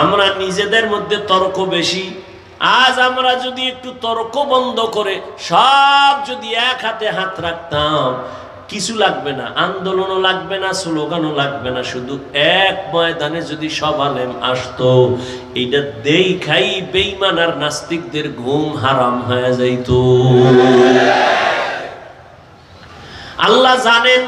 আমরা নিজেদের মধ্যে তর্ক বেশি। আজ আমরা যদি একটু তর্ক বন্ধ করে সব যদি এক হাতে হাত রাখতাম, কিছু লাগবে না, আন্দোলনও লাগবে না, স্লোগানও লাগবে না, শুধু এক ময়দানে যদি সব আলেম আসতো, এইটা দেখাই বেঈমান আর নাস্তিকদের ঘুম হারাম হয়ে যাইত। আল্লাহ জানেন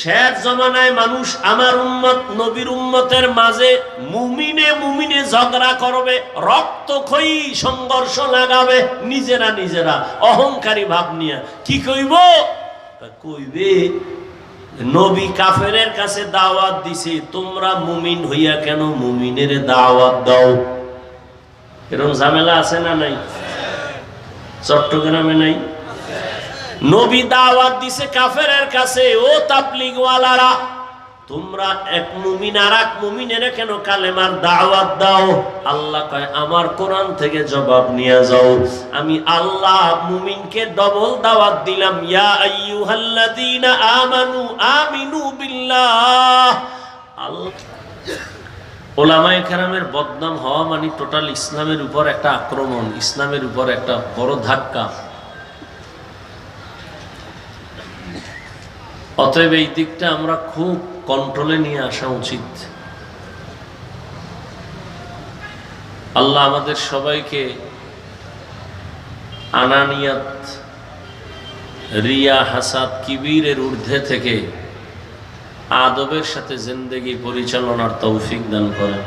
শেষ জমানায় মানুষ আমার উম্মত নবীর উম্মতের মাঝে মুমিনে মুমিনে ঝগড়া করবে, রক্তক্ষয়ী সংঘর্ষ লাগাবে, নিজেরা অহংকারী ভাব নিয়ে। কি কইব? কইবে নবী কাফেরের কাছে দাওয়াত দিছে, তোমরা মুমিন হইয়া কেন মুমিনের দাওয়াত দাও? এরকম ঝামেলা আছে না নাই? চট্টগ্রামে নাই? নবী দাওয়াত দিছে কাফেরের কাছে, ও তাবলীগ ওয়ালারা, তোমরা এক মুমিন আর এক মুমিনের কেন কালেমার দাওয়াত দাও? আল্লাহ কয় আমার কোরআন থেকে জবাব নিয়ে যাও। আমি আল্লাহ মুমিনকে ডবল দাওয়াত দিলাম, ইয়া আইয়ুহাল্লাযীনা আমানু আমিনু বিল্লাহ। আল্লাহ ওলামায়ে কেরামের বদনাম হওয়া মানে টোটাল ইসলামের উপর একটা আক্রমণ, ইসলামের উপর একটা বড় ধাক্কা। অতএব এই দিকটা আমরা খুব কন্ট্রোলে নিয়ে আসা উচিত। আল্লাহ আমাদের সবাইকে আনানিয়াত, রিয়া, হাসাদ, কিবিরের ঊর্ধ্বে থেকে আদবের সাথে জিন্দেগি পরিচালনার তৌফিক দান করেন।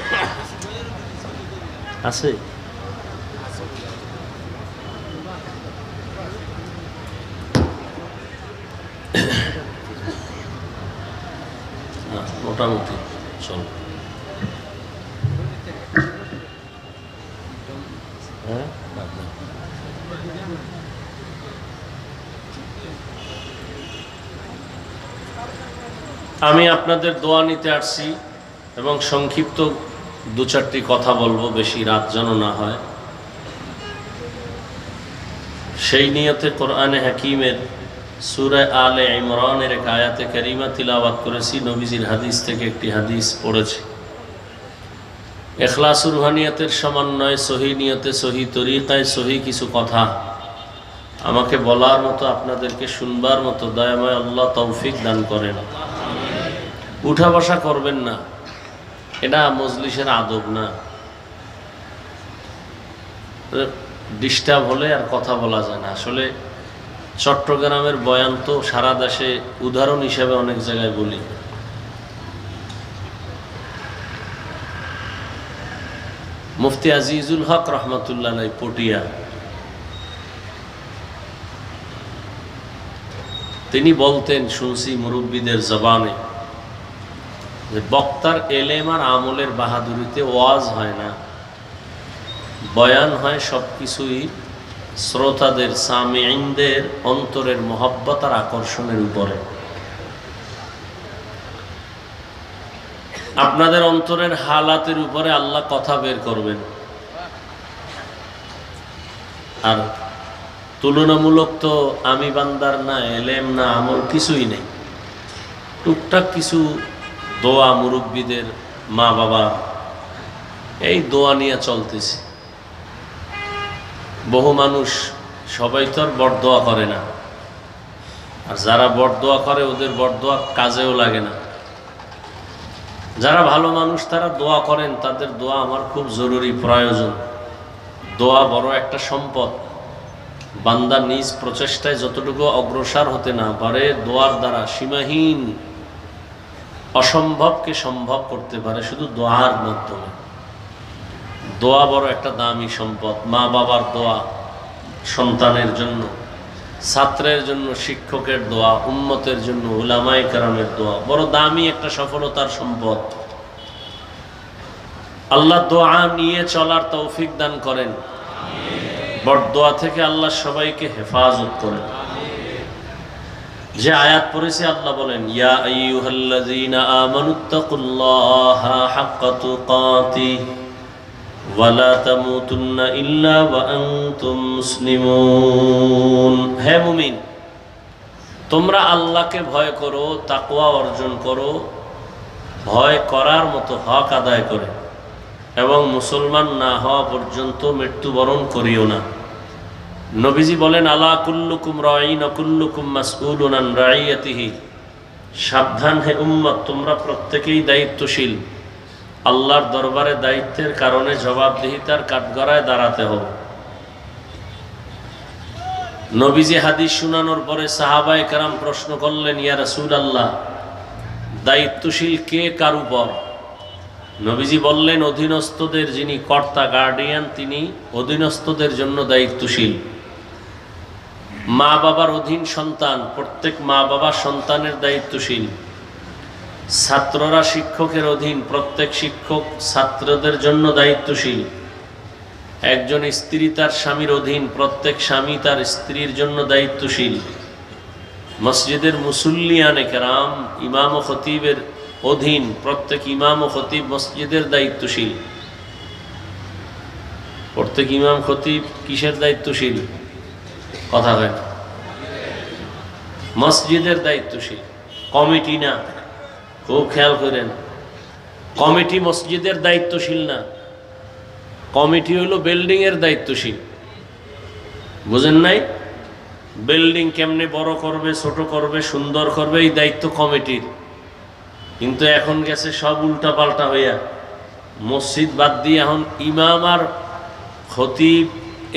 আছে আছে মোটামুটি চল। হ্যাঁ, আমি আপনাদের দোয়া নিতে আসছি এবং সংক্ষিপ্ত দু চারটি কথা বলবো, বেশি রাত যেন না হয়। সেই নিয়তে কোরআনে হাকিমের সূরা আলে ইমরানের এক আয়াতে কারিমা তিলাওয়াত করেছি, নবীজির হাদিস থেকে একটি হাদিস পড়েছি। ইখলাস রুহানিয়াতের সমন্বয়ে সহি নিয়তে, সহি তরিকায়, সহি কিছু কথা আমাকে বলার মতো, আপনাদেরকে শুনবার মতো দয়াময় আল্লাহ তৌফিক দান করেন। উঠা বসা করবেন না, এটা মজলিসের আদব না। ডিস্টার্ব হলে আর কথা বলা যায় না। আসলে চট্টগ্রামের বয়ান তো সারা দেশে উদাহরণ হিসেবে অনেক জায়গায় বলি। মুফতি আজিজুল হক রহমতুল্লাহ আলাইহি পটিয়া, তিনি বলতেন, শুনছি মুরব্বীদের জবানে, যে বক্তার এলেম আর আমলের বাহাদুরিতে ওয়াজ হয় না, বয়ান হয় সবকিছুই শ্রোতাদের, সামিঈনদের অন্তরের মহব্বত আর আকর্ষণের উপরে। আপনাদের অন্তরের হালাতের উপরে আল্লাহ কথা বের করবেন। আর তুলনামূলক তো আমি বান্দার না এলেম না আমল কিছুই নেই, টুকটাক কিছু দোয়া মুরব্বীদের, মা বাবা, এই দোয়া নিয়ে চলতেছে। বহু মানুষ, সবাই তো আর বড়দোয়া করে না, আর যারা বড়দোয়া করে ওদের বড়দোয়া কাজেও লাগে না। যারা ভালো মানুষ তারা দোয়া করেন, তাদের দোয়া আমার খুব জরুরি, প্রয়োজন। দোয়া বড় একটা সম্পদ। বান্দা নিজ প্রচেষ্টায় যতটুকু অগ্রসর হতে না পারে, দোয়ার দ্বারা সীমাহীন অসম্ভবকে সম্ভব করতে পারে শুধু দোয়ার মাধ্যমে। দোয়া বড় একটা দামি সম্পদ। মা বাবার দোয়া সন্তানের জন্য, ছাত্রের জন্য শিক্ষকের দোয়া, উম্মতের জন্য উলামায়ে কেরামের দোয়া বড় দামি একটা সফলতার সম্পদ। আল্লাহ দোয়া নিয়ে চলার তৌফিক দান করেন। বড়দোয়া থেকে আল্লাহ সবাইকে হেফাজত করেন। যে আয়াত পড়েছে আল্লাহ বলেন, ইয়া আইয়ুহাল্লাযীনা আমানুত্তাকুল্লাহা হাক্কা তুকাতিহি ওয়া লা তামুতুন্না ইল্লা ওয়া আনতুম মুসলিমুন। হে মুমিন, তোমরা আল্লাহকে ভয় করো, তাকওয়া অর্জন করো, ভয় করার মতো হক আদায় করে, এবং মুসলমান না হওয়া পর্যন্ত মৃত্যুবরণ করিও না। নবীজি বলেন, আলা কুল্লুকুম রাঈন ওয়া কুল্লুকুম মাসউলুন আন রাইয়াতিহি। সাবধান হে উম্মত, তোমরা প্রত্যেকেই দায়িত্বশীল। আল্লাহর দরবারে দায়িত্বের কারণে জবাবদিহিতার কাঠগড়ায় দাঁড়াতে হবে। নবীজি হাদিস শোনানোর পরে সাহাবায়ে কেরাম প্রশ্ন করলেন, ইয়া রাসূলুল্লাহ, দায়িত্বশীল কে কার উপর? নবীজি বললেন, অধীনস্থদের যিনি কর্তা গার্ডিয়ান তিনি অধীনস্থদের জন্য দায়িত্বশীল। মা বাবার অধীন সন্তান, প্রত্যেক মা বাবা সন্তানের দায়িত্বশীল। ছাত্ররা শিক্ষকের অধীন, প্রত্যেক শিক্ষক ছাত্রদের জন্য দায়িত্বশীল। একজন স্ত্রী তার স্বামীর অধীন, প্রত্যেক স্বামী তার স্ত্রীর জন্য দায়িত্বশীল। মসজিদের মুসল্লিয়ানে কেরাম ইমাম ও খতিবের অধীন, প্রত্যেক ইমাম ও খতিব মসজিদের দায়িত্বশীল। প্রত্যেক ইমাম খতিব কিসের দায়িত্বশীল? কথা হয় না। মসজিদের দায়িত্বশীল, কমিটি না। খুব খেয়াল করেন, কমিটি মসজিদের দায়িত্বশীল না, কমিটি হলো বিল্ডিং এর দায়িত্বশীল। বুঝেন নাই? বিল্ডিং কেমনে বড় করবে, ছোট করবে, সুন্দর করবে, এই দায়িত্ব কমিটির। কিন্তু এখন গেছে সব উল্টা পাল্টা হইয়া, মসজিদ বাদ দিয়ে এখন ইমাম আর খতিব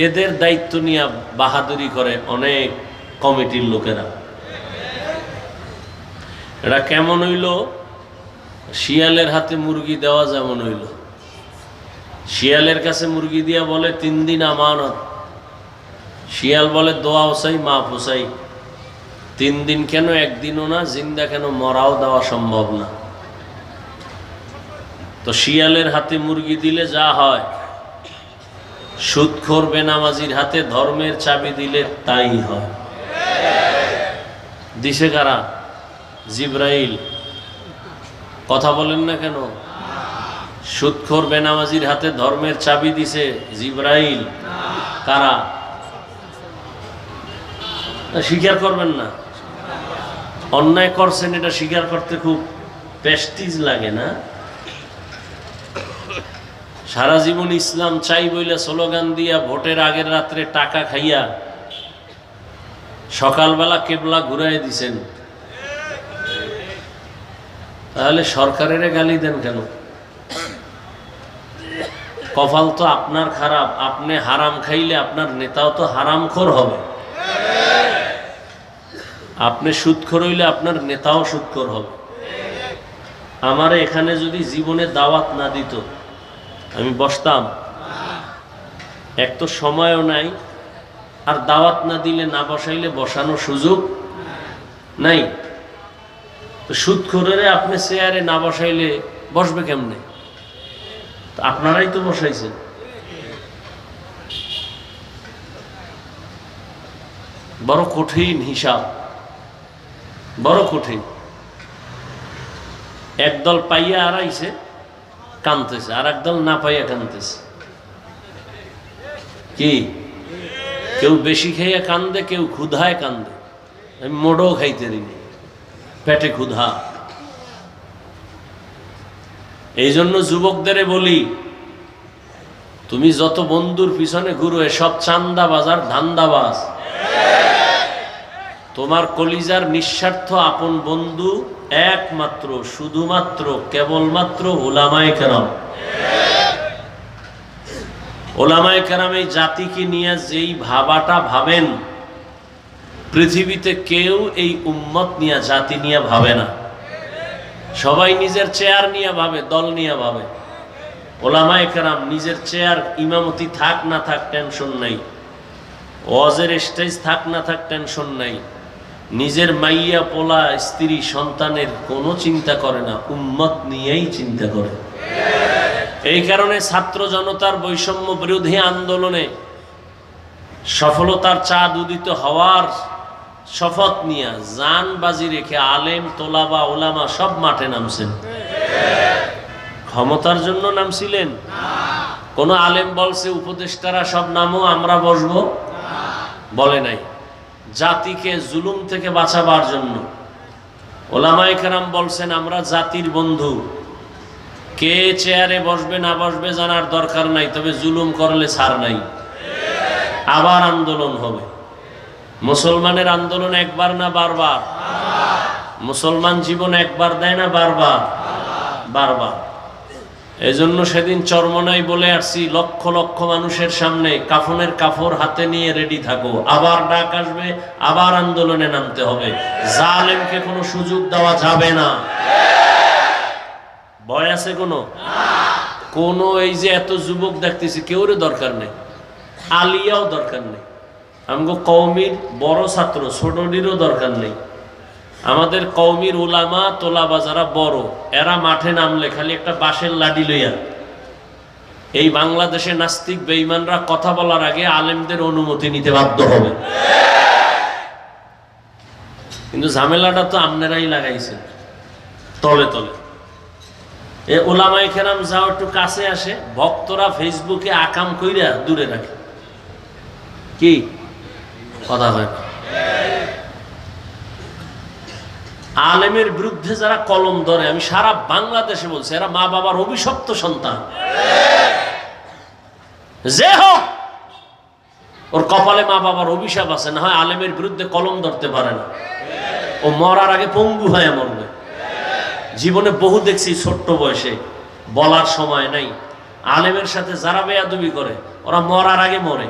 এদের দায়িত্ব নিয়ে বাহাদুরি করে অনেক কমিটির লোকেরা। এটা কেমন হইল? শিয়ালের হাতে মুরগি দেওয়া যেমন হইল। শিয়ালের কাছে মুরগি দিয়া বলে 3 দিন আমানত। শিয়াল বলে দোয়া চাই, মাফ চাই। 3 দিন কেন, একদিনও না, জিন্দা কেন, মরাও দেওয়া সম্ভব না। তো শিয়ালের হাতে মুরগি দিলে যা হয়, সুদখোর বেনামাজির হাতে ধর্মের চাবি দিলে তাই হয়। দিছে কারা? জিব্রাইল। কথা বলেন না কেন? সুদখোর বেনামাজির হাতে ধর্মের চাবি দিছে জিব্রাইল। কারা? স্বীকার করবেন না? অন্যায় করছেন, এটা স্বীকার করতে খুব প্রেস্টিজ লাগে না? সারা জীবন ইসলাম চাই বইলে স্লোগান দিয়া ভোটের আগের রাত্রে টাকা খাইয়া সকালবেলা কেবলা ঘুরাই দিছেন, তাহলে সরকারের গালি দেন কেন? কপাল তো আপনার খারাপ। আপনি হারাম খাইলে আপনার নেতাও তো হারামখোর হবে। আপনি সুদখোর হইলে আপনার নেতাও সুদখোর হবে। আমারে এখানে যদি জীবনে দাওয়াত না দিত, আমি বসতাম? এক তো সময়ও নাই, আর দাওয়াত না দিলে, না বসাইলে বসানোর সুযোগ নাই। তো সুদখোরেরে আপনি চেয়ারে না বসাইলে বসবে কেমনে? আপনারাই তো বসাইছেন। বড় কঠিন হিসাব, বড় কঠিন। একদল পাইয়া আড়াইছে কানতেছে, আর একদল না পাইয়া কানতেছে। কি? কেউ বেশি খাইয়া কান্দে, কেউ ক্ষুধায় কান্দে। আমি মোড়ও খাইতে দিই, পেটে ক্ষুধা। এই জন্য যুবকদের বলি, তুমি যত বন্ধুর পিছনে ঘুরো, এসব চান্দাবাজ আর ধান্দাবাজ। তোমার কলিজার নিঃস্বার্থ আপন বন্ধু একমাত্র, শুধুমাত্র, কেবলমাত্র উলামায়ে কেরাম। উলামায়ে কেরাম এই জাতিকে নিয়ে যেই ভাবাটা ভাবেন, পৃথিবীতে কেউ এই উম্মত নিয়ে, জাতি নিয়ে ভাবে না। সবাই নিজের চেয়ার নিয়ে ভাবে, দল নিয়ে ভাবে। উলামায়ে কেরাম নিজের চেয়ার, ইমামতি থাক না থাক টেনশন নাই, ওয়াজের স্টেজ থাক না থাক টেনশন নাই, নিজের মাইয়া পোলা স্ত্রী সন্তানের কোনো চিন্তা করে না, উম্মত নিয়েই চিন্তা করে। এই কারণে ছাত্র জনতার বৈষম্য বিরোধী আন্দোলনে সফলতার চাঁদ উদিত হওয়ার শপথ নিয়ে জান বাজি রেখে আলেম তোলাবা ওলামা সব মাঠে নামছেন। ক্ষমতার জন্য নামছিলেন? কোন আলেম বলছে উপদেষ্টারা সব নামো আমরা বসবো? বলে নাই। জাতিকে জুলুম থেকে বাঁচাবার জন্য ওলামায়ে কেরাম বলছেন আমরা জাতির বন্ধু, কে চেয়ারে বসবে না বসবে জানার দরকার নাই, তবে জুলুম করলে ছাড় নাই। আবার আন্দোলন হবে। মুসলমানের আন্দোলন একবার না বারবার? মুসলমান জীবন একবার দেয় না বারবার? বারবার। এজন্য সেদিন চরমনাই বলে আসছি, লক্ষ লক্ষ মানুষের সামনে কাফনের কাপড় হাতে নিয়ে রেডি থাকো, আবার ডাক আসবে, আবার আন্দোলনে নামতে হবে। জালেমকে কোনো সুযোগ দেওয়া যাবে না। ভয় আছে কোনো? এই যে এত যুবক দেখতেছি কেউরে দরকার নেই, আলিয়াও দরকার নেই, আমগো কওমির বড় ছাত্র ছোটটিরও দরকার নেই। আমাদের কওমির উলামা তোলাবা যারা বড়, এরা মাঠে নামলে খালি একটা বাঁশের লাঠি লইয়া, এই বাংলাদেশে নাস্তিক বেঈমানরা কথা বলার আগে আলেমদের অনুমতি নিতে বাধ্য হবে। কিন্তু ঝামেলাটা তো আপনারাই লাগাইছেন তলে তলে। এ ওলামায়ে কেরাম যাও একটু কাছে আসে, ভক্তরা ফেসবুকে আকাম কইরা দূরে রাখে। কি কথা হয়? আলেমের বিরুদ্ধে যারা কলম ধরে, আমি সারা বাংলাদেশে বলছি, এরা মা বাবার অভিশপ্ত সন্তান। যে হোক ওর কপালে মা বাবার অভিশাপ আছে, না হয় আলেমের বিরুদ্ধে কলম ধরতে পারে না। ও মরার আগে পঙ্গু হয়ে মরবে। জীবনে বহু দেখছি ছোট্ট বয়সে বলার সময় নাই, আলেমের সাথে যারা বেয়াদবি করে ওরা মরার আগে মরে,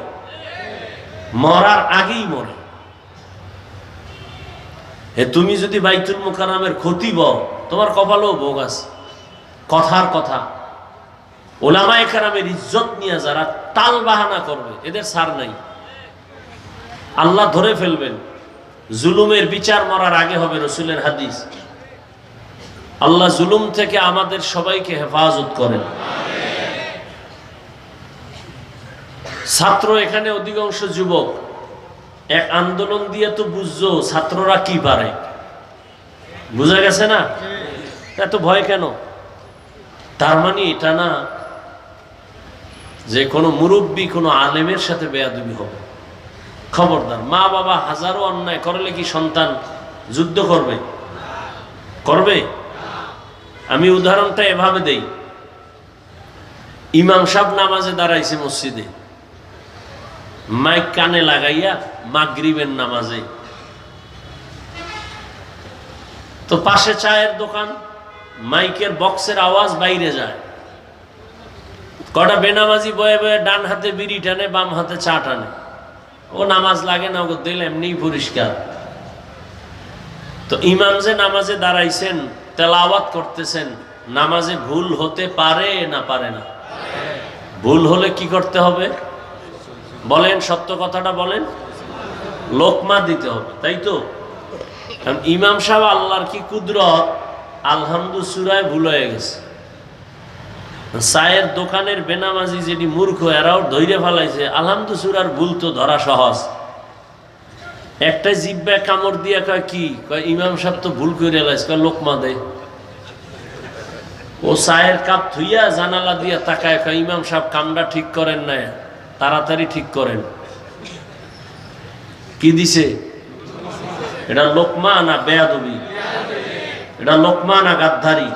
মরার আগেই মরে। তুমি যদি বাইতুল মুকাররমের খতিব, তোমার কপালেও ভোগ আছে। কথার কথা। ওলামায়ে কেরামের ইজ্জত নিয়ে যারা টাল বাহানা করবে, এদের ছাড় নাই। আল্লাহ ধরে ফেলবেন। জুলুমের বিচার মরার আগে হবে, রাসূলের হাদিস। আল্লাহ জুলুম থেকে আমাদের সবাইকে হেফাজত করেন। ছাত্র এখানে অধিকাংশ যুবক। এক আন্দোলন দিয়ে তো বুঝছো ছাত্ররা কি পারে, বুঝা গেছে না? এত ভয় কেন? তার মানে এটা না যে কোনো মুরব্বী কোনো আলেমের সাথে বেয়াদবি হবে। খবরদার। মা বাবা হাজারো অন্যায় করলে কি সন্তান যুদ্ধ করবে? করবে? আমি উদাহরণটা এভাবে দেই। ইমাম সাহেব নামাজে দাঁড়াইছে মসজিদে, মাইক কানে লাগাইয়া মাগরিবের নামাজে, তো পাশে চায়ের দোকান, মাইকের বক্সের আওয়াজ বাইরে যায়। কটা বেনামাজি বয়ে বয়ে ডান হাতে বিড়ি টানে, বাম হাতে চা টানে। ও নামাজ লাগে না, ওকে দিলে এমনি পরিষ্কার। তো ইমাম যে নামাজে দাঁড়াইছেন, তেলাওয়াত করতেছেন, নামাজে ভুল হতে পারে না পারে না? ভুল হলে কি করতে হবে বলেন? সত্য কথাটা বলেন। লোকমা দিতে হবে, তাই তো? ইমাম সাহেব আল্লাহর কি কুদরত, আলহামদু সূরায় ভুল হয়ে গেছে। চায়ের দোকানের বেনামাজি যেটি মূর্খ, এরাও ধৈর্য ফেলাইছে আলহামদু সূরার ভুল তো ধরা সহজ। একটা জিব্বা কামড় দিয়া কয় কি কয়, ইমাম সাহেব তো ভুল করে লাইছে, কয় লোকমা দে। ও চায়ের কাপ থুইয়া জানালা দিয়া তাকায়, কয় ইমাম সাহেব কামটা ঠিক করেন না, তাড়াতাড়ি ঠিক করেন। কি দিছে? এটা লোকমা না বেয়াদবি? এটা লোকমা না গাদ্দারি?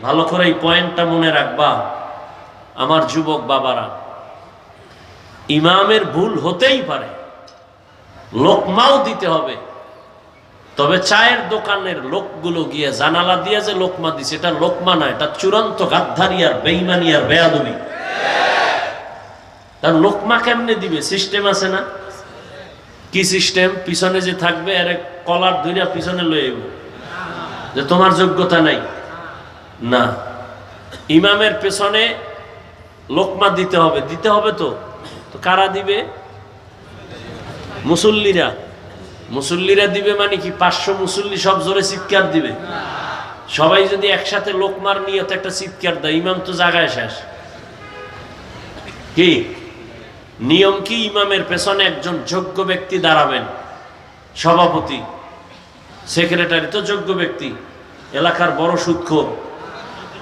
ভালো করে এই পয়েন্টটা মনে রাখবা আমার যুবক বাবারা। ইমামের ভুল হতেই পারে, লোকমাও দিতে হবে, তবে চায়ের দোকানের লোকগুলো গিয়ে জানালা দিয়ে যে লোকমা দিছে, এটা লোকমা না, এটা চূড়ান্ত গাদ্দারি আর বেঈমানি আর বেয়াদবি। তার লোকমা কেমনে দিবে? সিস্টেম আছে না? কি সিস্টেম? পিছনে যে থাকবে আরে কলার ধইরা পিছনে লয়ে যে তোমার যোগ্যতা নাই না। ইমামের পেছনে লোকমা দিতে হবে, দিতে হবে তো। তো কারা দিবে? মুসল্লিরা। মুসল্লিরা দিবে মানে কি 500 মুসল্লি সব জোরে চিৎকার দিবে? সবাই যদি একসাথে লোকমার নিয়ত একটা চিৎকার দেয়, ইমাম তো জায়গায় শেষ। কি নিয়ম? কি ইমামের পেছনে একজন যোগ্য ব্যক্তি দাঁড়াবেন, সভাপতি সেক্রেটারি তো যোগ্য ব্যক্তি, এলাকার বড় সুদখোর,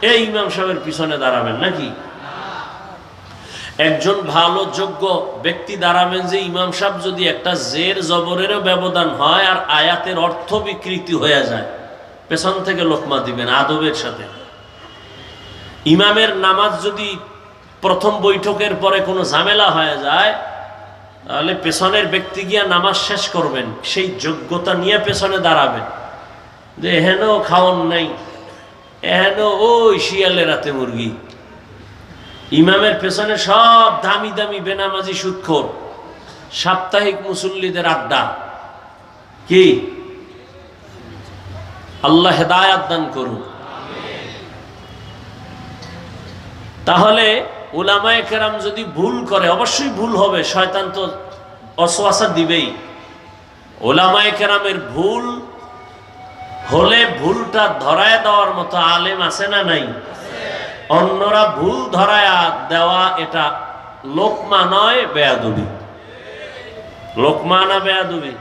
এই ইমাম সাহেবের পিছনে দাঁড়াবেন নাকি? একজন ভালো যোগ্য ব্যক্তি দাঁড়াবেন যে ইমাম সাহেব যদি একটা জের জবরেরও ব্যবধান হয় আর আয়াতের অর্থ বিকৃতি হয়ে যায়, পেছন থেকে লোকমা দিবেন আদবের সাথে। ইমামের নামাজ যদি প্রথম বৈঠকের পরে কোনো ঝামেলা হয়ে যায়, তাহলে পেছনের ব্যক্তি গিয়া নামাজ শেষ করবেন, সেই যোগ্যতা নিয়ে পেছনে দাঁড়াবেন যে এহেন খাওয়ান নাই, এহেন ওই শিয়ালের রাতে মুরগি। ইমামের পেছনে সব দামি দামি বেনামাজি সুদখোর, সাপ্তাহিক মুসল্লিদের আড্ডা। কি আল্লাহ হেদায়াত দান করুন। তাহলে উলামায়ে কেরাম যদি ভুল করে, অবশ্যই ভুল হবে, শয়তান তো ওয়াসওয়াসা দিবেই। উলামায়ে কেরামের ভুল হলে ভুলটা ধরায় দেওয়ার মতো আলেম আছে না নাই? অন্যরা ভুল ধরায় দেওয়া এটা লোকমা নয়, বেয়াদবি। লোকমা না বেয়াদবি?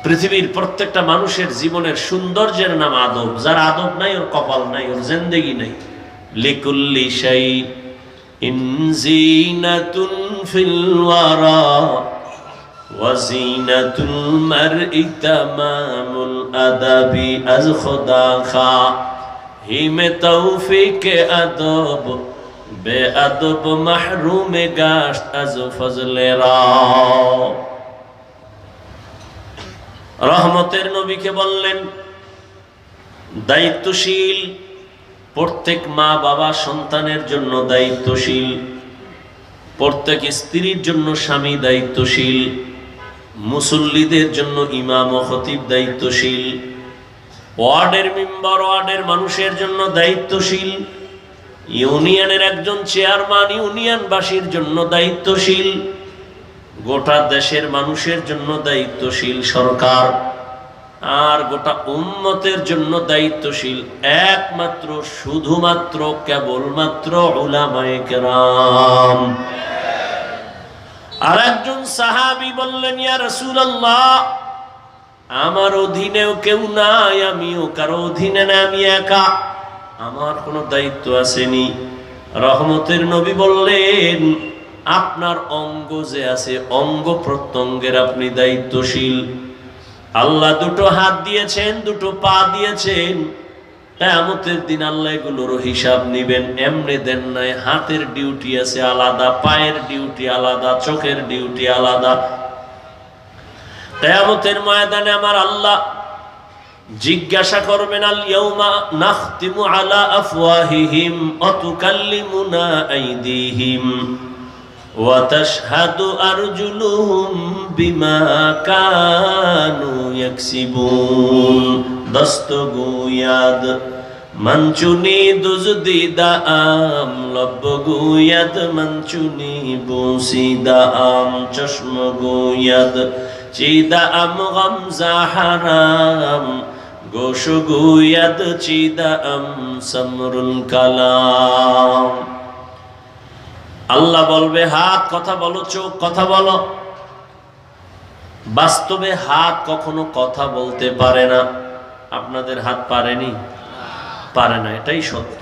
পৃথিবীর প্রত্যেকটা মানুষের জীবনের সৌন্দর্যের নাম আদব। যার আদব নাই ওর কপাল নাই, ওর জিন্দেগি নাই। লিকুল্লি শাইইন জিনাতুন ফিল ওয়ারা ওয়া জিনাতুল মারই তামামুল আদাবি আজ খুদা খা হিমে তৌফিক আদব বেআদব মাহরুম গাশত আজ ফজলে রা। রহমতের নবীকে বললেন দায়িত্বশীল। প্রত্যেক মা বাবা সন্তানের জন্য দায়িত্বশীল, প্রত্যেক স্ত্রীর জন্য স্বামী দায়িত্বশীল, মুসল্লিদের জন্য ইমাম ও খতিব দায়িত্বশীল, ওয়ার্ডের মেম্বার ওয়ার্ডের মানুষের জন্য দায়িত্বশীল, ইউনিয়নের একজন চেয়ারম্যান ইউনিয়নবাসীর জন্য দায়িত্বশীল, গোটা দেশের মানুষের জন্য দায়িত্বশীল সরকার, আর গোটা উম্মতের জন্য দায়িত্বশীল একমাত্র শুধুমাত্র কেবলমাত্র উলামায়ে কেরাম। আর একজন সাহাবী বললেন, ইয়া রাসূলুল্লাহ, আমার অধীনেও কেউ নাই, আমিও কারো অধীনে না, আমি একা, আমার কোনো দায়িত্ব আসেনি। রহমতের নবী বললেন, আপনার অঙ্গ যে আছে, অঙ্গ প্রত্যঙ্গের আপনি দায়িত্বশীল। আল্লাহ দুটো হাত দিয়েছেন, দুটো পা দিয়েছেন, কিয়ামতের দিন আল্লাহ এগুলোর হিসাব নিবেন। এমনি দেন নাই, হাতের ডিউটি আছে আলাদা, পায়ের ডিউটি আলাদা, চোখের ডিউটি আলাদা। কিয়ামতের ময়দানে আমার আল্লাহ জিজ্ঞাসা করবেন, আল ইয়াউমা নাখতিমু আলা আফওয়াহিহিম ওয়া তুকাল্লিমুনা আইদিহিম ওয়া তাশহাদু আরজুলুহুম বিমা কানু ইয়াকসিবুন। দস্তগুয়াদ মনচুনি দুজদিদা আম লবগুয়াদ মনচুনি বুসিদা আম চশমগুয়াদ চিদা আম গামজা হারাম গোশগুয়াদ চিদা আম সমরুল কালাম। আল্লাহ বলবে, হাত কথা বলো, চোখ কথা বলো। বাস্তবে হাত কখনো কথা বলতে পারে না। আপনাদের হাত পারেনি? পারে না, এটাই সত্য।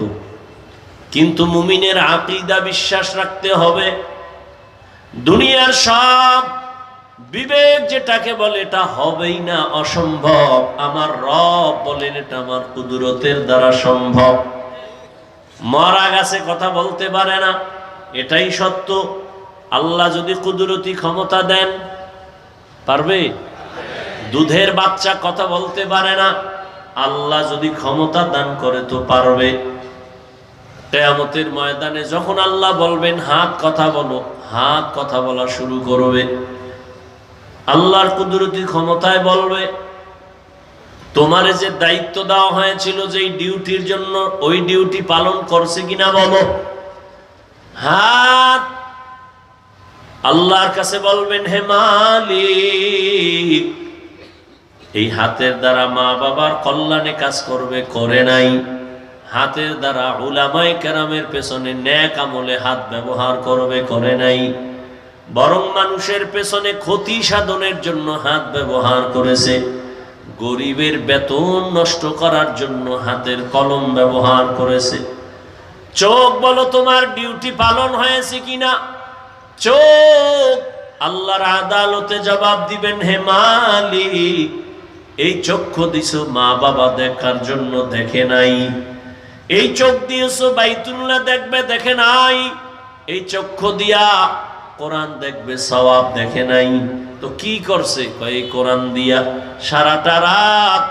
কিন্তু মুমিনের আকীদা বিশ্বাস রাখতে হবে, দুনিয়ার সব বিবেক যেটাকে বলে এটা হবেই না, অসম্ভব। আমার রব বলেন এটা আমার কুদরতের দ্বারা সম্ভব। মরা গাছে কথা বলতে পারে না, এটাই সত্য। আল্লাহ যদি কুদরতি ক্ষমতা দেন, পারবে? দুধের বাচ্চা কথা বলতে পারে না, আল্লাহ যদি ক্ষমতা দান করে তো পারবে। কিয়ামতের ময়দানে যখন আল্লাহ বলবেন হাত কথা বলো, হাত কথা বলা শুরু করবে। আল্লাহর কুদরতি ক্ষমতায় বলবে, তোমার যে দায়িত্ব দেওয়া হয়েছিল যেই ডিউটির জন্য, ওই ডিউটি পালন করছে কিনা বলো। হাত আল্লাহর কাছে বলবেন, হে মালিক, এই হাতের দ্বারা মা বাবার কল্যাণে কাজ করবে, করে নাই। হাতের দ্বারা উলামায়ে কেরামের পেছনে নেক আমলে হাত ব্যবহার করবে, করে নাই। বরং মানুষের পেছনে ক্ষতি সাধনের জন্য হাত ব্যবহার করেছে, গরিবের বেতন নষ্ট করার জন্য হাতের কলম ব্যবহার করেছে। চোখ বলো তোমার ডিউটি পালন হয়েছে কিনা? চোখ আল্লাহর আদালতে জবাব দিবেন, হে মালিক, এই চক্ষু দিছো মা বাবা দেখার জন্য, দেখে নাই। এই চোখ দিয়েছো বাইতুল্লাহ দেখবে, দেখে নাই। এই চক্ষু দিয়া কোরআন দেখবে, সওয়াব, দেখে নাই। তো কি করছে? এই কোরআন দিয়া সারাটা রাত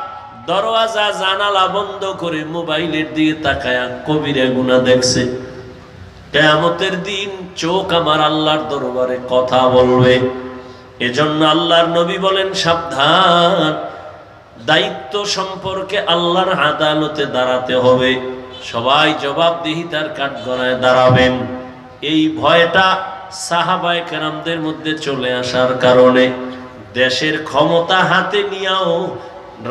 দরওয়াজা জানালা বন্ধ করে মোবাইলের দিকে তাকায়া কবিরা গুনাহ দেখছে। কিয়ামতের দিন চোখ আমার আল্লাহর দরবারে কথা বলবে। এজন্য আল্লাহর নবী বলেন, সাবধান, দায়িত্ব সম্পর্কে আল্লাহর আদালতে দাঁড়াতে হবে, সবাই জবাবদিহিতার কাঠগড়ায় দাঁড়াবেন। এই ভয়টা সাহাবায়ে কেরামদের মধ্যে চলে আসার কারণে দেশের ক্ষমতা হাতে নিয়েও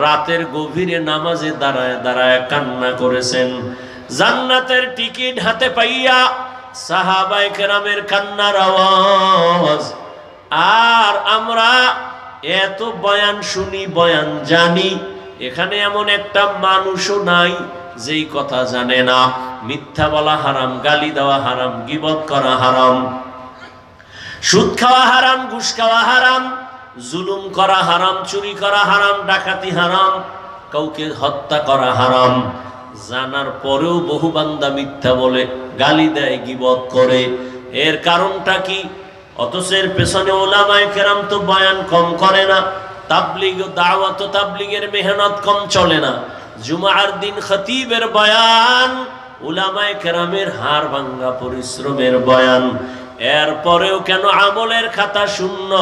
রাতের গভীরে নামাজে দাঁড়ায় দাঁড়ায় কান্না করেছেন। জান্নাতের টিকিট হাতে পাইয়া সাহাবায়ে কেরামের কান্নার আওয়াজ। আর আমরা এত বয়ান শুনি, বয়ান জানি, এখানে এমন একটা মানুষও নাই যেই কথা জানে না। মিথ্যা বলা হারাম, গালি দেওয়া হারাম, গীবত করা হারাম, সুদ খাওয়া হারাম, ঘুষ খাওয়া হারাম, জুলুম করা হারাম, চুরি করা হারাম, ডাকাতি হারাম, কাউকে হত্যা করা হারাম। জানার পরেও বহু বান্দা মিথ্যা বলে, গালি দেয়, গীবত করে। এর কারণটা কি? অথচ এর পেছনে উলামায়ে কেরাম তো বয়ান কম করে না, তাবলীগ দাওয়াত ও তাবলীগের মেহনত কম চলে না। জুমার দিন খতিবের বয়ান, উলামায়ে কেরামের হাড় ভাঙ্গা পরিশ্রমের বয়ান। এরপরেও কেন আমলের খাতা শূন্য?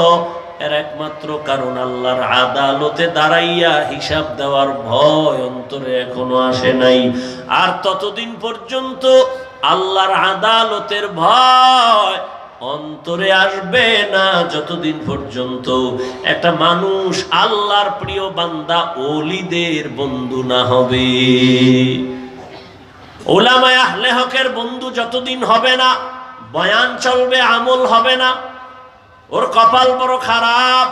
এর একমাত্র কারণ আল্লাহর আদালতে দাঁড়াইয়া হিসাব দেওয়ার ভয় অন্তরে এখনো আসে নাই। আর ততদিন পর্যন্ত আল্লাহর আদালতের ভয় অন্তরে আসবে না যতদিন পর্যন্ত একটা মানুষ আল্লাহর প্রিয় বান্দা ওলিদের বন্ধু না হবে। উলামায়ে আহলে হকের বন্ধু যতদিন হবে না, বয়ান চলবে, আমল হবে না। ওর কপাল বড় খারাপ।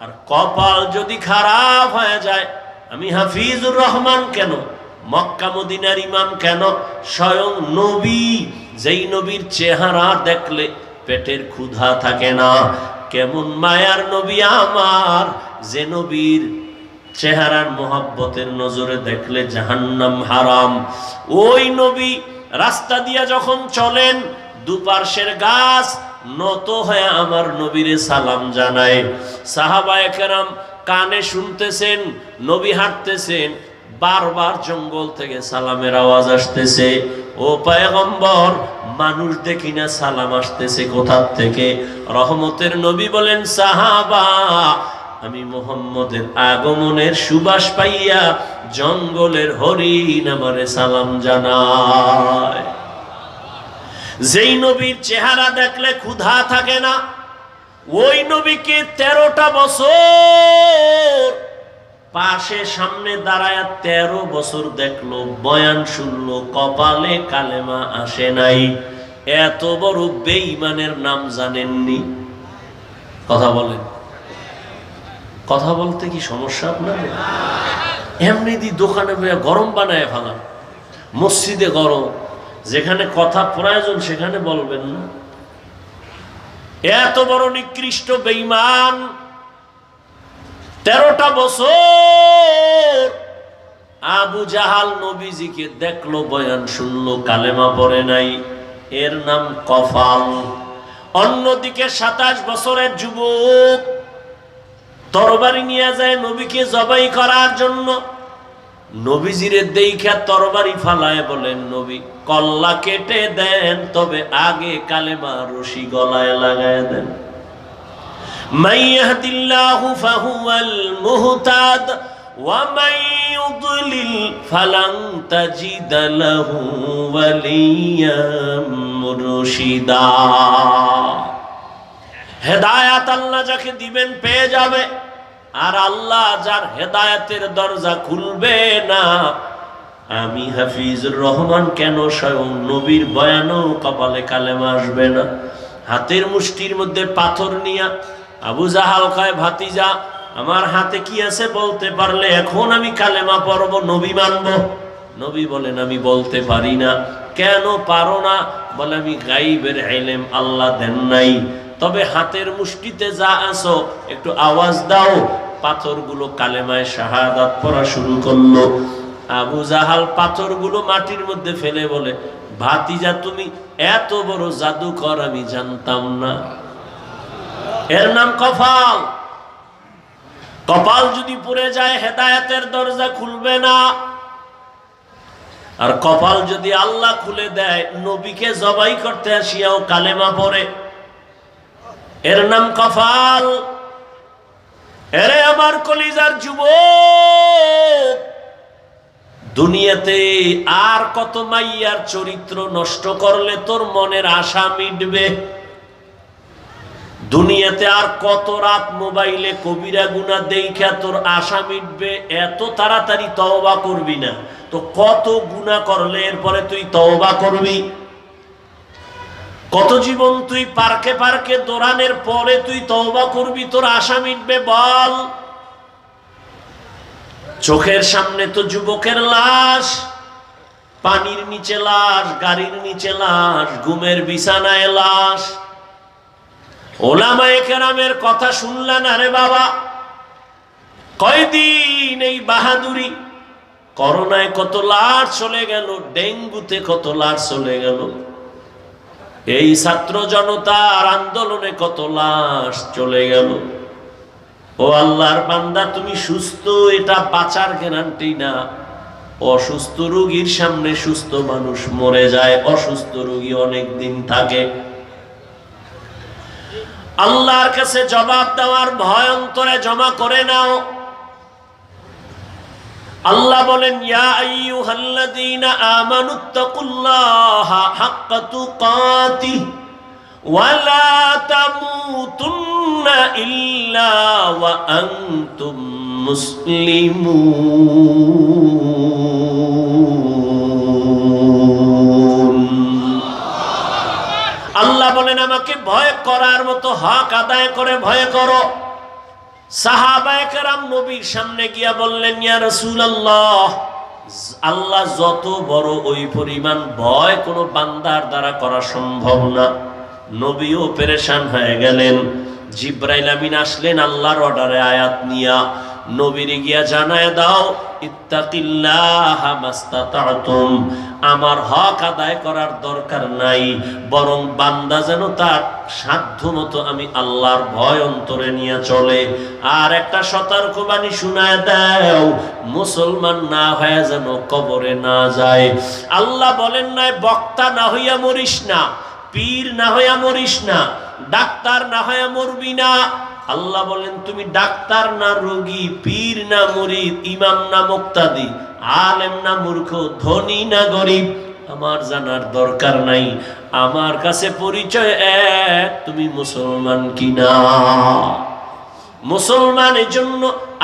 আর কপাল যদি খারাপ হয়ে যায়, আমি হাফিজুর রহমান কেন, মক্কা মদিনার ইমাম কেন, স্বয়ং নবী, যেই নবীর চেহারা দেখলে পেটের ক্ষুধা থাকে না, কেমন মায়ার নবী আমার, যে নবীর চেহারার মোহাব্বতের নজরে দেখলে জাহান্নাম হারাম। ওই নবী রাস্তা দিয়া যখন চলেন, দুপার্শ্বের গাছ নত হয়ে আমার নবীরে সালাম জানায়। সাহাবায়ে কেরাম কানে শুনতেছেন, নবী হাঁটতেছেন, বারবার জঙ্গল থেকে সালামের আওয়াজ আসতেছে। ও পয়গম্বর, মানুষ দেখি না, সালাম আসতেছে কোথা থেকে? রহমতের নবী বলেন, সাহাবা, আমি মুহাম্মদের আগমনের সুবাস পাইয়া জঙ্গলের হরিণ আমারে সালাম জানায়। যেই নবীর চেহারা দেখলে ক্ষুধা থাকে না, ওই নবীকে 13টা বছর পাশে সামনে দাঁড়ায় 13 বছর দেখলো, বয়ান শুনলো, কপালে কালেমা আসে নাই। এত বড় বেঈমানের নাম জানেননি? কথা বলেন। কথা বলতে কি সমস্যা আপনার? এমনি দি দোকানে গরম বানায় ফেলাম, মসজিদে গরম, যেখানে কথা প্রয়োজন সেখানে বলবেন না। এত বড় নিকৃষ্ট বেঈমান 13টা বছর আবু জাহাল নবীজিকে দেখলো, বয়ান শুনলো, কালেমা পড়ে নাই। এর নাম কফাল। অন্যদিকে 27 বছরের যুবক তরবারি নিয়ে যায় নবীকে জবাই করার জন্য। নবীজিরে দেইখা তরবারি ফালায় বলেন, নবী কল্লা কেটে দেন, তবে আগে কালেমা রশি গলায় লাগায় দেন। মান ইয়াহদিল্লাহু ফাহুয়াল মুহতাদ ওয়া মান ইউদ্লিল ফালান তাজিদ লাহু ওয়ালিয়াম মুরশিদা। হেদায়েত আল্লাহ যাকে দিবেন পেয়ে যাবে, আর আল্লাহ যার হেদায়েতের দরজা খুলবে না, আমি হাফিজুর রহমান কেন, স্বয়ং নবীর বয়ানও কপালে কালেমা আসবে না। হাতের মুষ্টির মধ্যে পাথর নিয়া আবু জাহাল কয়, ভাতিজা আমার হাতে কি আছে বলতে পারলে এখন আমি কালেমা পড়ব, নবী মানব। নবী বলেন আমি বলতে পারি না। কেন পারো না? বলে আমি গাইবের ইলম আল্লাহ দেন নাই, তবে হাতের মুষ্টিতে যা আছো একটু আওয়াজ দাও। পাথরগুলো কালেমায় শাহাদাত পড়া শুরু করলো। আবু জাহাল পাথরগুলো মাটির মধ্যে ফেলে বলে, ভাতিজা তুমি এত বড় জাদুকর আমি জানতাম না। এর নাম কপাল। কপাল যদি পুড়ে যায় হেদায়েতের দরজা খুলবে না। আর কপাল যদি আল্লাহ খুলে দেয়, নবীকে জবাই করতে আসিয়াও কালেমা পড়ে, এর নাম কপাল। এরে আমার কলিজার যুবক, দুনিয়াতে আর কত মাইয়ার চরিত্র নষ্ট করলে তোর মনের আশা মিটবে? দুনিয়াতে আর কত রাত মোবাইলে কবিরা গুনাহ দেখা তোর আশা মিটবে? এত তাড়াতাড়ি তওবা করবি না তো কত গুনাহ করলে এরপরে তুই তওবা করবি? কত জীবন তুই পার্কে পার্কে দৌড়ানোর পরে তুই তওবা করবি, তোর আশা মিটবে বল? চোখের সামনে তো যুবকের লাশ, পানির নিচে লাশ, গাড়ির নিচে লাশ, ঘুমের বিছানায় লাশ। ওলামায়ে কেরামের কথা শুনলেন না রে বাবা? কয়দিন এই বাহাদুরি? করোনায় কত লাশ চলে গেল, ডেঙ্গুতে কত লাশ চলে গেল, এই ছাত্র জনতার আন্দোলনে কত লাশ চলে গেল। ও আল্লাহর বান্দা, তুমি সুস্থ, এটা বাঁচার গ্যারান্টি না। অসুস্থ রোগীর সামনে সুস্থ মানুষ মরে যায়, অসুস্থ রোগী অনেক দিন থাকে। আল্লাহর কাছে জবাব দেওয়ার ভয় অন্তরে জমা করে নাও। আল্লাহ বলেন, ইয়া আইয়ুহাল্লাযীনা আমানুত্তাকুল্লাহা হাক্কা তুকাতিহ ওয়া লা তামুতুন্না ইল্লা ওয়া আনতুম মুসলিমুন। আল্লাহ বলেন, আমাকে ভয় করার মতো হক আদায় করে ভয় করো। সাহাবায়ে কেরাম নবীর সামনে গিয়া বললেন, ইয়া রাসূলুল্লাহ, আল্লাহ যত বড় ওই পরিমাণ ভয় কোন বান্দার দ্বারা করা সম্ভব না। নবীও পেরেশান হয়ে গেলেন। জিবরাইল আমিন আসলেন আল্লাহর অর্ডারে আয়াত নিয়া, নবীরে গিয়া জানায় দাও, ইত্তাকিল্লাহা মাস্তাতাতুম, আমার হক আদায় করার দরকার নাই, বরং বান্দা যেন তার সাধ্যমতো আমি আল্লাহর ভয় অন্তরে নিয়ে চলে। আর একটা সতর্কবাণী শুনায় দাও, মুসলমান না হয়ে যেন কবরে না যায়। আল্লাহ বলেন নাই বক্তা না হইয়া মরিস না, পীর না হইয়া মরিস না, ডাক্তার না হইয়া মরবি না। আল্লাহ বলেন তুমি ডাক্তার না রোগী, পীর না মুরিদ, ইমাম না মুক্তাদি, আলেম না মূর্খ, ধনী না গরিব, আমার জানার দরকার নাই। আমার কাছে পরিচয় এক, তুমি মুসলমান কিনা। মুসলমানের জন্য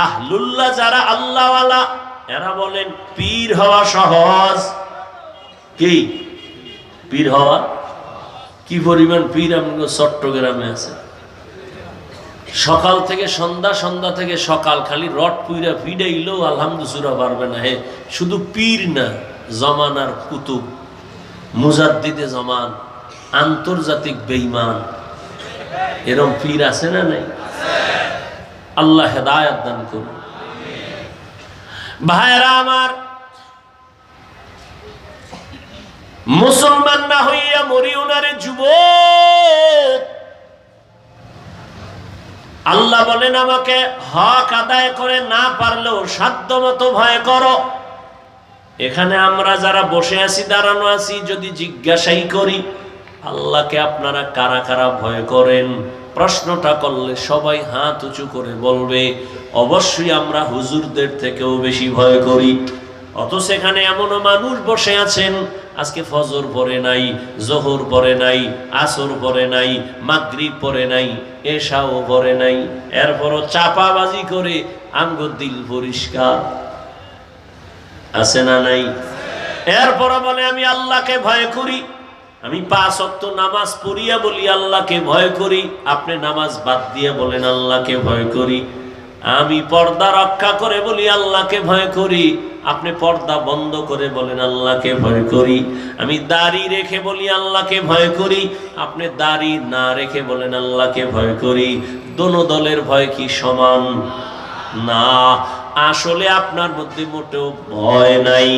আহলুল্লাহ যারা আল্লাহওয়ালা, এরা বলেন পীর হওয়া সহজ। কি পীর হওয়া? কি পরিমাণ পীর আমাদের চট্টগ্রামে আছে। সকাল থেকে সন্ধ্যা, সন্ধ্যা থেকে সকাল, খালি রড পুইরা ফিডাইলেও আলহামদুলিল্লাহ পারবে না। হে শুধু পীর না, জমানার কুতুব, মুজাদ্দিদে জামান, আন্তর্জাতিক বেঈমান, এরকম পীর আছে না নাই? আল্লাহ হেদায়েত দান করুন। ভাইরা আমার, মুসলমান না হইয়া মরিও না রে যুবক। আল্লাহ বলেন আমাকে হক আদায় করে না পারলেও সাধ্য মতো ভয় করো। এখানে আমরা যারা বসে আছি, দাঁড়ানো আছি, যদি জিজ্ঞাসাই করি আল্লাহকে আপনারা কারা কারা ভয় করেন, প্রশ্নটা করলে সবাই হাত উঁচু করে বলবে অবশ্যই আমরা হুজুরদের থেকেও বেশি ভয় করি। অথচ সেখানে এমনও মানুষ বসে আছেন আজকে ফজর পড়ে নাই, জোহর পড়ে নাই, আসর পড়ে নাই, মাগরিব পড়ে নাই, এশাও পড়ে নাই, এরপরও চাপাবাজি করে আঙ্গ দিল পরিষ্কার আছে না নাই? এরপর বলে আমি আল্লাহকে ভয় করি। আমি 5 ওয়াক্ত নামাজ পড়িয়া বলি আল্লাহকে ভয় করি, আপনি নামাজ বাদ দিয়ে বলেন আল্লাহকে ভয় করি। আমি পর্দা রক্ষা করে বলি আল্লাহকে ভয় করি, আপনি পর্দা বন্ধ করে বলেন আল্লাহকে ভয় করি। আমি দাড়ি রেখে বলি আল্লাহকে ভয় করি, আপনি দাড়ি না রেখে বলেন আল্লাহকে ভয় করি। দোনো দলের ভয় কি সমান? না, আসলে আপনার মধ্যে মোটেও ভয় নাই।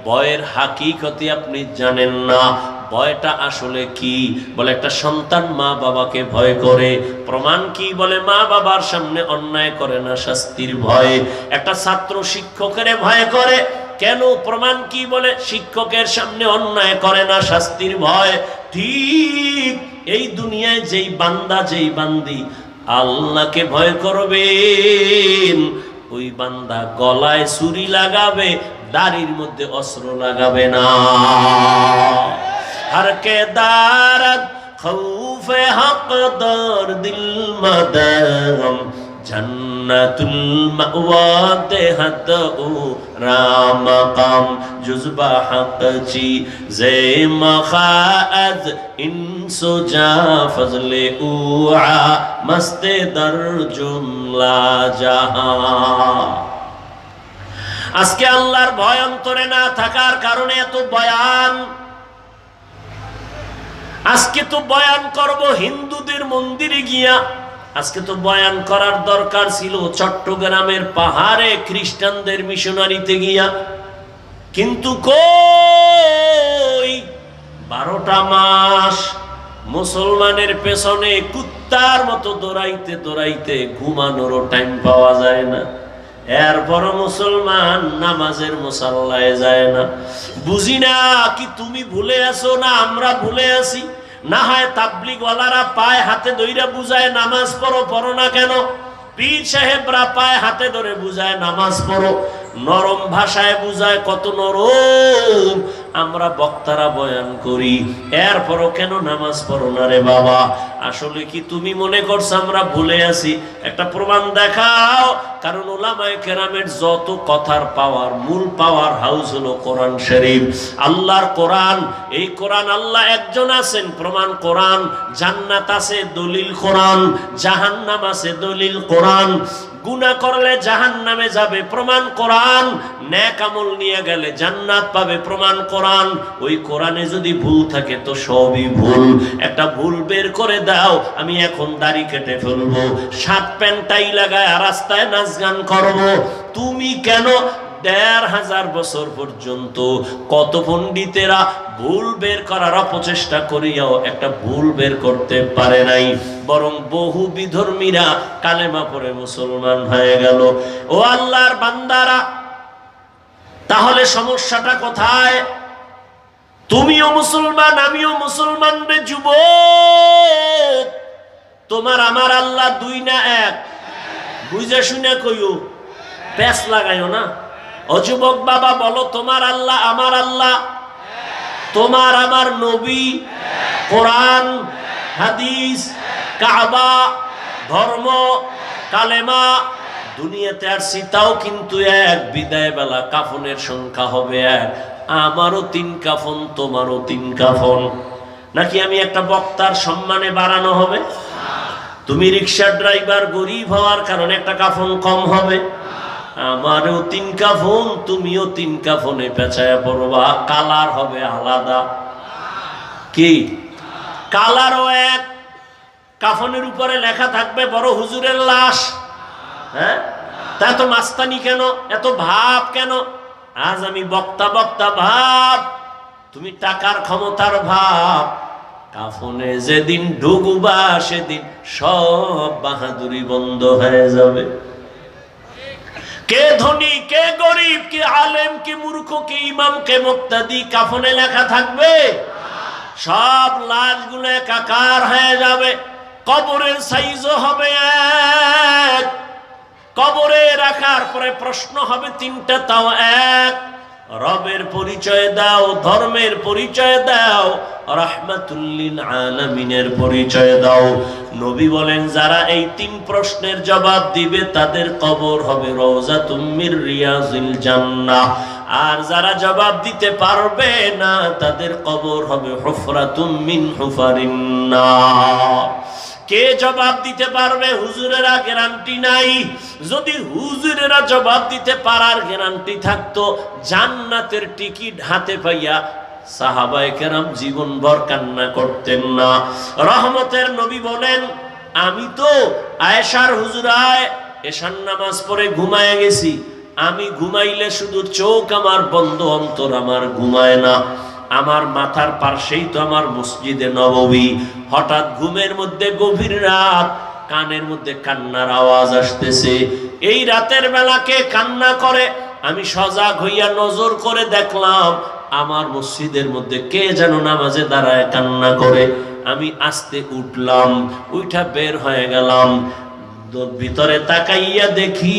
ভয়ের হাকিকতে আপনি জানেন না। ভয়টা আসলে কি? বলে একটা সন্তান মা বাবাকে ভয় করে। প্রমাণ কি? বলে মা বাবার সামনে অন্যায় করে না, শাস্তির ভয়। একটা ছাত্র শিক্ষকের ভয় করে, কেন? প্রমাণ কি? বলে শিক্ষকের সামনে অন্যায় করে না, শাস্তির ভয়। ঠিক এই দুনিয়ায় যেই বান্দা যেই বান্দি আল্লাহকে ভয় করবেন, ওই বান্দা গলায় ছুরি লাগাবে, দাড়ির মধ্যে অস্ত্র লাগাবে না। हर के दारद खौफ हक दर दिल मदम जन्नतुल मअवा देहत उ राम मकाम जुज़बा हक ची जे मखाअज इंसो जा फजले उआ मस्ते दर जुमला जहां। আজকে আল্লাহর ভয় অন্তরে না থাকার কারণে এত বয়ান। আজকে তো বয়ান করব হিন্দুদের মন্দিরে গিয়া, আজকে তো বয়ান করার দরকার ছিল চট্টগ্রামের পাহাড়ে খ্রিস্টানদের মিশনারিতে গিয়া, কিন্তু কই 12টা মাস মুসলমানের পেছনে কুত্তার মতো দৌড়াইতে দৌড়াইতে ঘুমানোরও টাইম পাওয়া যায় না। এরপর মুসলমান নামাজের মুসাল্লায় যায় না। বুঝি না কি তুমি ভুলে আছো না আমরা ভুলে আছি? না হয় তাবলিগ ওয়ালারা পায় হাতে ধইরা বুঝায় নামাজ পড়ো, পড়ো না কেন? পীর সাহেবরা পায় হাতে ধরে বুঝায় নামাজ পড়ো, নরম ভাষায় বুঝায়, কত নরম। আমরা বক্তারা বয়ান করি, এরপরও কেন নামাজ পড়ো না রে বাবা? আসলে কি তুমি মনে করছো আমরা ভুলে আছি? একটা প্রমাণ দেখাও। কারণ উলামায়ে কেরামের যত কথার পাওয়ার, মূল পাওয়ার হাউস হলো কোরআন শরীফ, আল্লাহর কোরআন। এই কোরআন আল্লাহ একজন আছেন, প্রমাণ কোরআন। জান্নাত আছে, দলিল কোরআন। জাহান্নাম আছে, দলিল কোরআন। গুনাহ করলে জাহান্নামে যাবে, প্রমাণ কোরআন। নেক আমল নিয়ে গেলে জান্নাত পাবে, প্রমাণ কোরআন। ওই কোরআনে যদি ভুল থাকে তো সবই ভুল। একটা ভুল বের করে দাও, আমি এখন দাড়ি কেটে ফেলবো, শার্ট প্যান্ট টাই লাগায় রাস্তায় নাচ গান করবো। তুমি কেন 1500 বছর পর্যন্ত কত পণ্ডিতেরা ভুল বের করার অপচেষ্টা করিয়াও একটা ভুল বের করতে পারে নাই, বরং বহু বিধর্মীরা কালেমা পড়ে মুসলমান হয়ে গেল। ও আল্লাহর বান্দারা, তাহলে সমস্যাটা কোথায়? তুমিও মুসলমান, আমিও মুসলমান রে যুবক। তোমার আমার আল্লাহ দুই না এক? বুঝে শুনে কইও, প্যাচ লাগাইও না। ও যুবক বাবা বলো, তোমার আল্লাহ আমার আল্লাহ? তোমার আমার নবী, কোরআন, হাদিস, কাবা, ধর্ম, কালেমা, দুনিয়াতে আসছি তাও কিন্তু এক। বিদায় বেলা কাফনের সংখ্যা হবে এক। আমারও 3 কাফন, তোমারও 3 কাফন। নাকি আমি একটা বক্তার সম্মানে বাড়ানো হবে? তুমি রিক্সার ড্রাইভার, গরিব হওয়ার কারণে একটা কাফন কম হবে? আমারও 3 কাফন, তুমিও 3 কাফনে পেঁচায়া পড়বা। কালার হবে আলাদা। কি কালারও এক। কাফনের উপরে লেখা থাকবে বড় হুজুরের লাশ। হ্যাঁ, তা এত মাস্তানি কেন? এত ভাব কেন? আজ আমি বক্তা বক্তা ভাব, তুমি টাকার ক্ষমতার ভাব। কাফনে যেদিন ঢুকবা সেদিন সব বাহাদুরি বন্ধ হয়ে যাবে। কে ধনী, কে গরিব, কে আলেম, কে মূর্খ, কে ইমাম, কে মুক্তাদি কাফনে লেখা থাকবে? সব লাশগুলো একাকার হয়ে যাবে। কবরের সাইজও হবে এক। কবরে রাখার পরে প্রশ্ন হবে 3টা, তাও এক। রবের পরিচয় দাও, ধর্মের পরিচয় দাও, রাহমাতুল লিল আলামিনের পরিচয় দাও। নবী বলেন, যারা এই 3 প্রশ্নের জবাব দিবে তাদের কবর হবে রওজাতুম মির রিয়াজিল জান্নাহ। আর যারা জবাব দিতে পারবে না তাদের কবর হবে হুফরাতুম মিন হুফারিন নার। কে জবাব দিতে পারবে? হুজুরেরা গ্যারান্টি নাই। যদি হুজুরেরা জবাব দিতে পারার গ্যারান্টি থাকতো, জান্নাতের টিকিট হাতে পাইয়া সাহাবায়ে কেরাম জীবনভর কান্না করতেন না। রহমতের নবী বলেন, আমি তো আয়েশার হুজুরায় এশার নামাজ পড়ে ঘুমায় গেছি। আমি ঘুমাইলে শুধু চোখ আমার বন্ধ, অন্তর আমার ঘুমায় না। আমার মাথার পাশেই তো আমার মসজিদে নববী। হঠাৎ ঘুমের মধ্যে গভীর রাত, কানের মধ্যে কান্নার আওয়াজ আসতেছে। এই রাতের বেলাকে কান্না করে আমি সজাগ হইয়া নজর করে দেখলাম আমার মসজিদের মধ্যে কে যেন নামাজে দাঁড়ায় কান্না করে। আমি আস্তে উঠলাম, উঠা বের হয়ে গেলাম। ভিতরে তাকাইয়া দেখি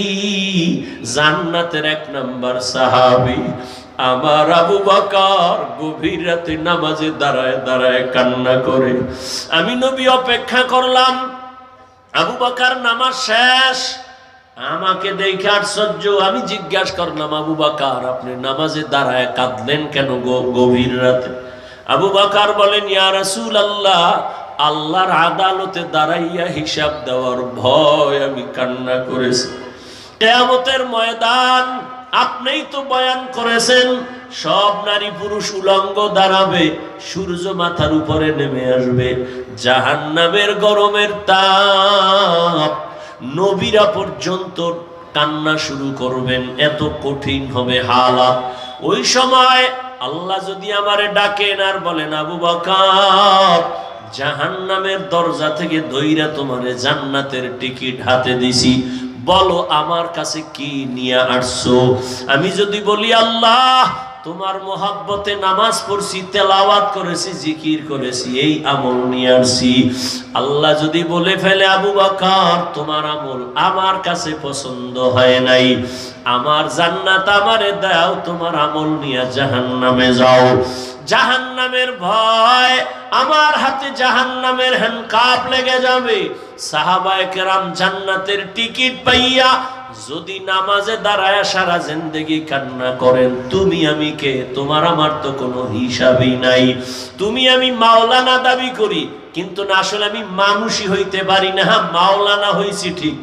জান্নাতের 1 নাম্বার সাহাবী আমার আবু বকর গভীর রাতে নামাজে দাঁড়ায় দাঁড়ায় কান্না করে। আমি নবী অপেক্ষা করলাম। আবু বকর নামাজ শেষ, আমাকে দেখে আশ্চর্য। আমি জিজ্ঞাসা করলাম, আবু বকর আপনি নামাজে দাঁড়ায় কাঁদলেন কেন গভীর রাতে? আবু বকর বলেন, ইয়া রাসূলুল্লাহ, আল্লাহর আদালতে দাঁড়াইয়া হিসাব দেওয়ার ভয় আমি কান্না করেছি। কিয়ামতের ময়দান আপনিই তো বয়ান করেছেন, সব নারী পুরুষ উলঙ্গ দাঁড়াবে, সূর্য মাথার উপরে নেমে আসবে, জাহান্নামের গরমের তাপ, নবীরা পর্যন্ত কান্না শুরু করবেন, এত কঠিন হবে হালাত। ওই সময় আল্লাহ যদি আমারে ডাকেন আর বলেন, আবু বকর জাহান্নামের দরজা থেকে ধইরা তোমারে জান্নাতের টিকিট হাতে দিছি, বলো আমার কাছে কি নিয়ে আসছো? আমি যদি বলি, আল্লাহ তোমার মোহাব্বতে নামাজ পড়ছি, তেলাওয়াত করেছি, জিকির করেছি, এই আমল নিয়ে আসছি। আল্লাহ যদি বলে ফেলে, আবু বকর তোমার আমল আমার কাছে পছন্দ হয় নাই, আমার জান্নাত আমারে দাও, তোমার আমল নিয়ে জাহান্নামে যাও। জাহান্নামের ভয়, আমার হাতে জাহান্নামের হ্যান্ডকাপ লেগে যাবে। সাহাবায়ে কেরাম জান্নাতের টিকিট পাইয়া যদি নামাজে দাঁড়ায় সারা জিন্দেগি কান্না করেন, তুমি আমি কে? তোমার আমার তো কোনো হিসাবই নাই। তুমি আমি মাওলানা দাবি করি, কিন্তু না, আসলে আমি মানুষই হইতে পারি না। মাওলানা হইছি ঠিক,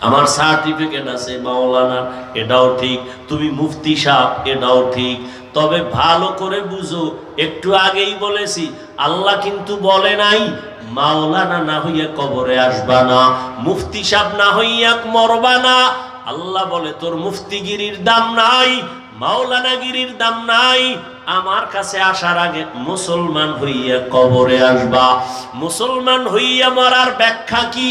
আমার সার্টিফিকেট আছে মাওলানা, এটাও ঠিক। তুমি মুফতি সাহেব, এটাও ঠিক। তবে ভালো করে বুঝো, একটু আগেই বলেছি, আল্লাহ কিন্তু বলে নাই মাওলানা না হইয়া কবরে আসবা না, মুফতি সাহেব না হইয়া মরবা না। আল্লাহ বলে তোর মুফতিগিরির দাম নাই, মাওলানাগিরির দাম নাই, আমার কাছে আসার আগে মুসলমান হইয়া কবরে আসবা। মুসলমান হইয়া মরার ব্যাখ্যা কি?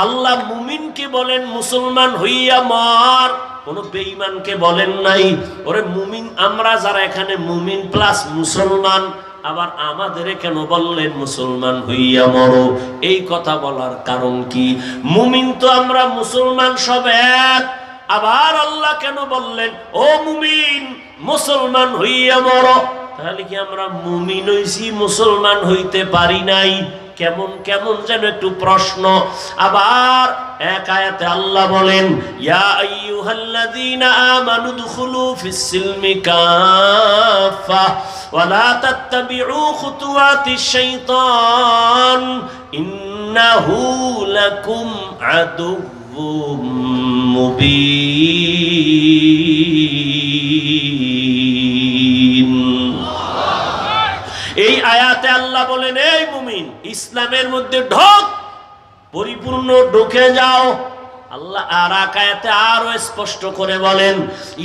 আল্লাহ মুমিনকে বলেন মুসলমান হইয়া মর, কোন বেঈমানকে বলেন নাই। ওরে মুমিন আমরা যারা এখানে মুমিন প্লাস মুসলমান, আবার আমাদের কেন বললেন মুসলমান হইয়া মরো? এই কথা বলার কারণ কি? মুমিন তো আমরা মুসলমান সব এক, আবার আল্লাহ কেন বললেন ও মুমিন মুসলমান হইয়া মরো? তাহলে কি আমরা মুমিন হইছি, মুসলমান হইতে পারি নাই? কেমন কেমন যেন একটু প্রশ্ন। আবার এক আয়াতে আল্লাহ বলেন, ইয়া আইয়ুহাল্লাযীনা আমানু দুখুলু ফিস সিলমি কাফা ওয়া লা তাত্তাবিউ খুতুওয়াতিশ শাইতান ইন্নাহু লাকুম আদুউম মুবিন। এই আয়াতে আল্লাহ বলেন, এই মুমিন ইসলামের মধ্যে ঢোক, পরিপূর্ণ ঢুকে যাও। আল্লাহ আর এক আয়াতে আরো স্পষ্ট করে বলেন,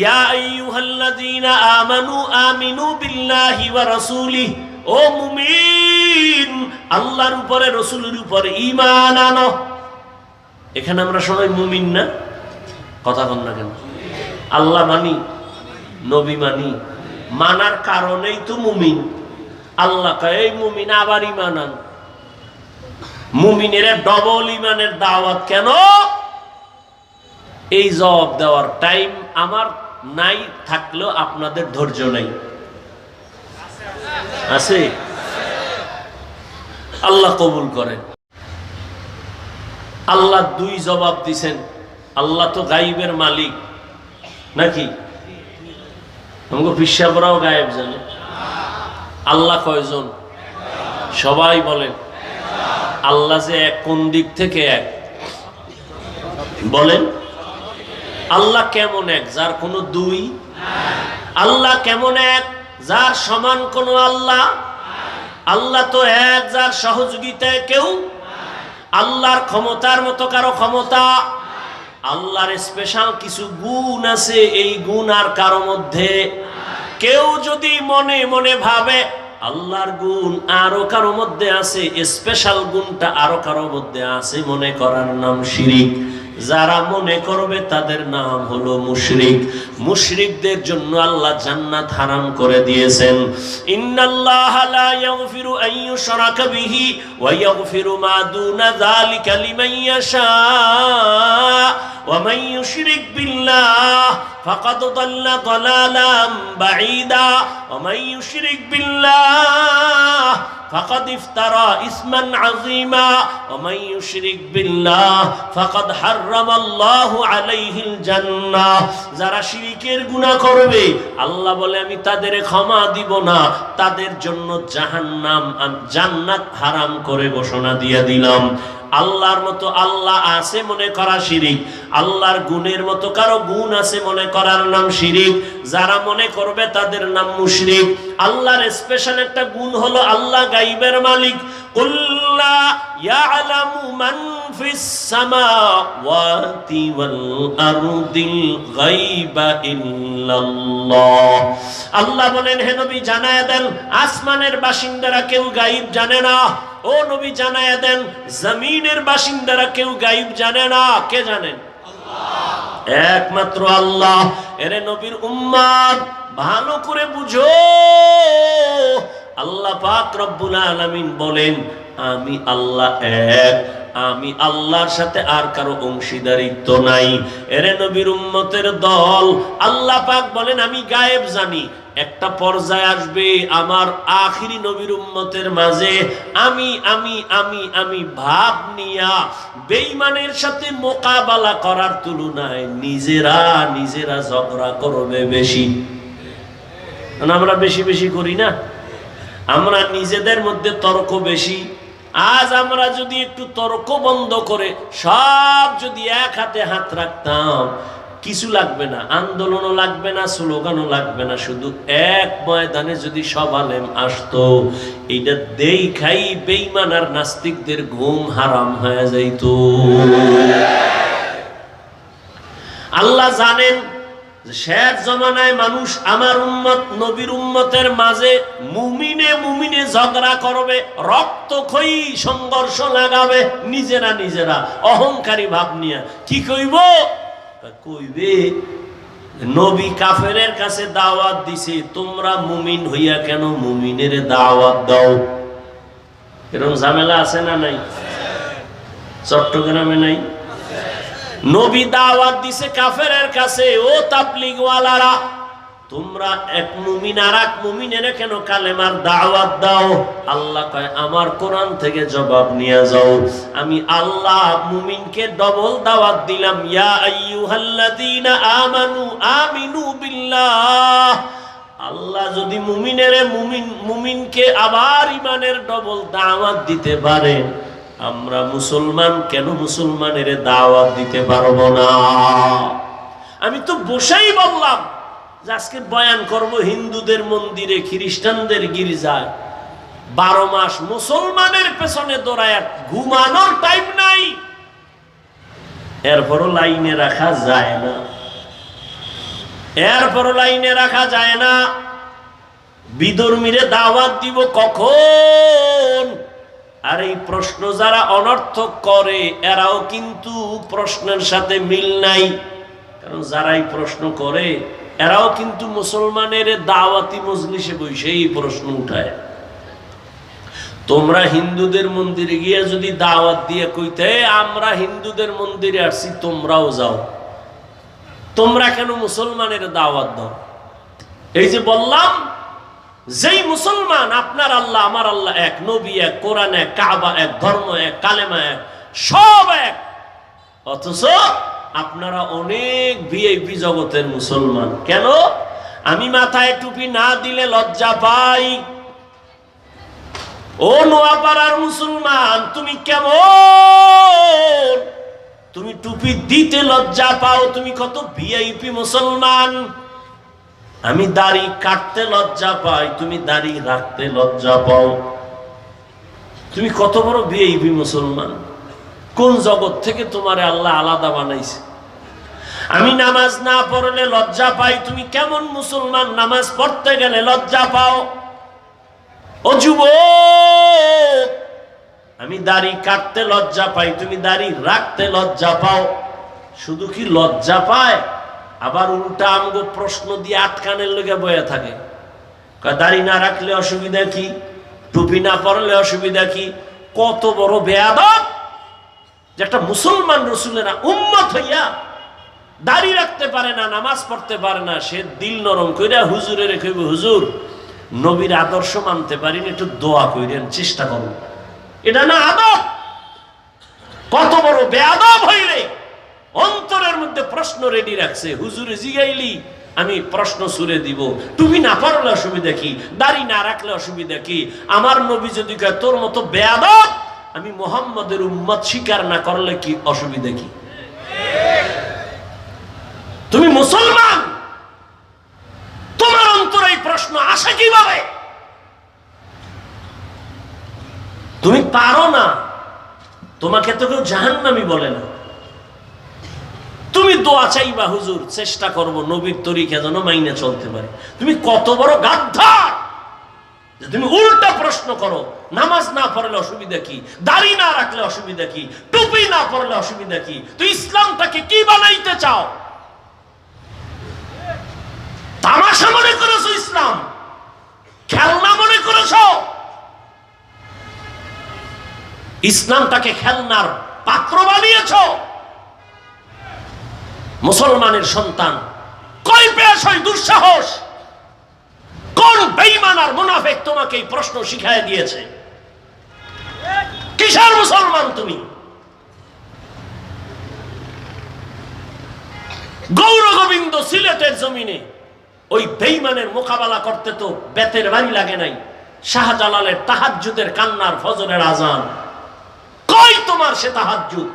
ইয়া আইয়ুহাল্লাযীনা আমানু আমিনু বিল্লাহি ওয়া রাসূলিহি, ও মুমিন আল্লাহর উপরে রাসূলের উপরে ঈমান আনো। এখানে আমরা সবাই মুমিন না? কথা বল না কেন? আল্লাহ মানি, নবী মানি, মানার কারণেই তো মুমিন। আল্লাহ কয় এই মুমিন আবার ঈমান আন। মুমিনের ডবল ঈমানের দাওয়াত কেন? এই জবাব দেওয়ার টাইম আমার নাই, থাকলেও আপনাদের ধৈর্য নাই। আছে? আল্লাহ কবুল করেন। আল্লাহ দুই জবাব দিছেন। আল্লাহ তো গাইবের মালিক নাকি? আমাকে পিসাবরাও গায়েব জানে। আল্লাহ কয়জন? সবাই বলেন আল্লাহ যে এক, কোন দিক থেকে এক বলেন? আল্লাহ কেমন এক যার কোনো দুই? আল্লাহ কেমন এক যার সমান কোনো আল্লাহ? আল্লাহ তো এক যার সহযোগিতায় কেউ। আল্লাহর ক্ষমতার মতো কারো ক্ষমতা? আল্লাহর স্পেশাল কিছু গুণ আছে, এই গুণ আর কারো মধ্যে। কেউ যদি মনে মনে ভাবে আল্লাহর গুণ আরো কারো মধ্যে আছে, স্পেশাল গুণটা আরো কারো মধ্যে আছে, মনে করার নাম শিরিক। যারা মনে করবে তাদের নাম হলো মুশরিক। মুশরিকদের জন্য আল্লাহ জান্নাত হারাম করে দিয়েছেন। ইন্নাল্লাহা লা ইয়াগফিরু আন ইউশরাকা বিহি ওয়া ইয়াগফিরু মা দুনা যালিকা লিমান ইয়াশা ওয়া মান ইউশরিক বিল্লাহ ফাকাদ দাল্লা দালালাম বাঈদা ওয়া মান ইউশরিক বিল্লাহ ফাকাদ ইফতারা ইসমান আযীমা ওয়া মান ইউশরিক বিল্লাহ ফাকাদ হারামাল্লাহু আলাইহিল জান্নাহ। যারা শিরকের গুনাহ করবে আল্লাহ বলে আমি তাদের ক্ষমা দিব না, তাদের জন্য জাহান্নাম, জান্নাত হারাম করে ঘোষণা দিয়ে দিলাম। আল্লাহর মতো আল্লাহ আছে মনে করা শিরিক। আল্লাহর গুণের মতো কারো গুণ আছে মনে করার নাম শিরিক। যারা মনে করবে তাদের নাম মুশরিক। আল্লাহর স্পেশাল একটা গুণ হলো আল্লাহ গায়বের মালিক। কুল লা ইয়ালামু মান ফিস সামাওয়াতি ওয়াল আরদিল গায়বা ইল্লাল্লাহ। আল্লাহ বলেন হে নবী জানায়া দেন আসমানের বাসিন্দারা কেউ গায়ব জানে না। ও নবী জানায়া দেন জমিনের বাসিন্দারা কেউ গায়ব জানে না। কে জানেন? আল্লাহ, একমাত্র আল্লাহ। এরে নবীর উম্মত ভালো করে বুঝো, আল্লাহ পাক রব্বুল আলামিন বলেন আমি আল্লাহ এক, আমি আল্লাহর সাথে আর কারো অংশীদারিত্ব নাই। এরে নবীর উম্মতের দল, আল্লাহ পাক বলেন আমি গায়েব জানি। একটা পর্যায়ে আসবে আমার আখিরি নবীর উম্মতের মাঝে আমি আমি আমি আমি ভাব নিয়া বেঈমানের সাথে মোকাবেলা করার তুলনায় নিজেরা নিজেরা ঝগড়া করবে বেশি। আমরা বেশি বেশি করি না? আমরা নিজেদের মধ্যে তর্ক বেশি। আজ আমরা যদি একটু তর্ক বন্ধ করে সব যদি এক হাতে হাত রাখতাম, কিছু লাগবে না, আন্দোলনও লাগবে না, স্লোগানও লাগবে না, শুধু এক ময়দানে যদি সব আলেম আসতো, এইটা দেখাই বেঈমান আর নাস্তিকদের ঘুম হারাম হয়ে যাইত। আল্লাহ জানেন শেষ জমানায় মানুষ আমার উম্মত নবীর উম্মতের মাঝে মুমিনে মুমিনে ঝগড়া করবে, রক্তক্ষয়ী সংঘর্ষ লাগাবে, নিজেরা নিজেরা অহংকারী ভাব নিয়ে। কি কইব? কইবে নবী কাফেরের কাছে দাওয়াত দিছে, তোমরা মুমিন হইয়া কেন মুমিনের দাওয়াত দাও? এরকম ঝামেলা আছে না নাই? চট্টগ্রামে নাই? নবী দাওয়াত দিছে কাফেরের কাছে, ও তাবলীগওয়ালারা তোমরা এক মুমিন আর এক মুমিনের কেন কালেমার দাওয়াত দাও? আল্লাহ কয় আমার কোরআন থেকে জবাব নিয়ে যাও। আমি আল্লাহ মুমিনকে ডবল দাওয়াত দিলাম, ইয়া আইয়ুহাল্লাযীনা আমানু আমিনু বিল্লাহ। আল্লাহ যদি মুমিনকে আবার ইমানের ডবল দাওয়াত দিতে পারেন, আমরা মুসলমান কেন মুসলমানের দাওয়াত দিতে পারবো না? আমি তো বসেই বললাম যে আজকে বয়ান করব হিন্দুদের মন্দিরে, খ্রিস্টানদের গির্জায়। 12 মাস মুসলমানের পেছনে দৌড়ায়, ঘুমানোর টাইম নাই, এরপরও লাইনে রাখা যায় না, এরপরও লাইনে রাখা যায় না। বিধর্মীরে দাওয়াত দিব কখন? আর এই প্রশ্ন যারা অনর্থক করে এরাও কিন্তু প্রশ্নের সাথে মিল নাই। কারণ যারাই প্রশ্ন করে এরাও কিন্তু মুসলমানের দাওয়াতি মজলিসে বসে এই প্রশ্ন উঠায়। তোমরা হিন্দুদের মন্দিরে গিয়ে যদি দাওয়াত দিয়ে কইতে আমরা হিন্দুদের মন্দিরে আসছি, তোমরাও যাও, তোমরা কেন মুসলমানের দাওয়াত দাও? এই যে বললাম, যেই মুসলমান আপনার আল্লাহ আমার আল্লাহ এক, নবী এক, কোরআন এক, কাবা এক, ধর্ম এক, কালেমা এক, সব এক, অথচ আপনারা অনেক ভিআইপি জগতের মুসলমান। কেন? আমি মাথায় টুপি না দিলে লজ্জা পাই। ও নোয়াপাড়ার মুসলমান, তুমি কেমন? তুমি টুপি দিতে লজ্জা পাও, তুমি কত ভিআইপি মুসলমান। আমি দাড়ি কাটতে লজ্জা পাই, তুমি দাড়ি রাখতে লজ্জা পাও। তুমি কত বড় ভিআইপি মুসলমান। কোন জগৎ থেকে তোমারে আল্লাহ আলাদা বানাইছে? আমি নামাজ না পড়লে লজ্জা পাই, তুমি কেমন মুসলমান? নামাজ পড়তে গেলে লজ্জা পাও। ও যুবক, আমি দাড়ি কাটতে লজ্জা পাই, তুমি দাড়ি রাখতে লজ্জা পাও। শুধু কি লজ্জা পায়, আবার উল্টা আমগো প্রশ্ন দিয়ে আটকানের লেগে বয়ে থাকে। দাড়ি না রাখলে অসুবিধা কি? টুপি না পরলে অসুবিধা কি? কত বড় বেয়াদব যে একটা মুসলমান রসুলের উম্মত হইয়া দাড়ি রাখতে পারে না, নামাজ পড়তে পারে না, সে দিল নরম কইরা হুজুরে রেখে, হুজুর নবীর আদর্শ মানতে পারিনি, একটু দোয়া কইরেন, চেষ্টা করুন। এটা না আদব? কত বড় বেয়াদব হইলে অন্তরের মধ্যে প্রশ্ন রেডি রাখছে, হুজুরে জিগাইলি আমি প্রশ্ন ছুড়ে দিব। টুপি না পরলে অসুবিধা কি? দাড়ি না রাখলে অসুবিধা কি? আমার নবী যদি কয় তোর মতো বেয়াদব আমি মুহাম্মদের উম্মত স্বীকার না করলে কি অসুবিধা কি? তুমি মুসলমান, তোমার অন্তরে এই প্রশ্ন আসে কিভাবে? তুমি পারো না, তোমাকে তো কেউ জাহান্নামী বলে না। তুমি দোয়া চাইবা, হুজুর চেষ্টা করব নবীর তরিকা যেন মাইনে চলতে পারে। তুমি কত বড় গাদ্দার যে তুমি উল্টা প্রশ্ন করো। নামাজ না পড়লে অসুবিধা কি? দাড়ি না রাখলে অসুবিধা কি? টুপি না পড়লে অসুবিধা কি? তুই ইসলামটাকে কি বানাইতে চাও? তামাশা মনে করেছো ইসলাম? খেলনা মনে করেছো? ইসলামটাকে খেলনার পাত্র বানিয়েছো। মুসলমানের সন্তান কই পেয়েছ এই দুঃসাহস? কোন বেঈমান আর মুনাফিক তোমাকে এই প্রশ্ন শিখায় দিয়েছে? কিসের মুসলমান তুমি? গৌর গোবিন্দ সিলেটের জমিনে ওই বেঈমানের মোকাবেলা করতে তো বেতের বাড়ি লাগে নাই। শাহজালালের তাহাজ্জুদের কান্নার ফজরের আজান, কই তোমার সে তাহাজ্জুদ?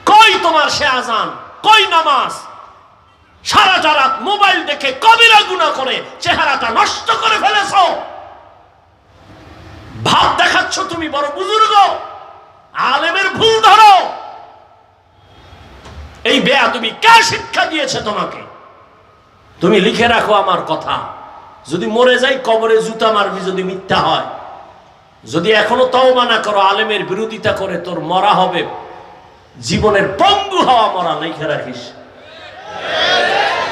কই তোমার সে আজান? কই নামাজ? সারা রাত মোবাইল দেখে কবিরা গুনাহ করে চেহারাটা নষ্ট করে ফেলেছো। ভাব দেখাচ্ছ তুমি বড় বুজুর্গ, আলেমের ভুল ধরো। এই বেয়াদবি কে শিক্ষা দিয়েছে তোমাকে? তুমি লিখে রাখো আমার কথা, যদি মরে যাই কবরে জুতা মারবি যদি মিথ্যা হয়। যদি এখনো তওবা না করো, আলেমের বিরোধিতা করে তোর মরা হবে জীবনের পঙ্গু হওয়া মরা। লিখে রাখিস,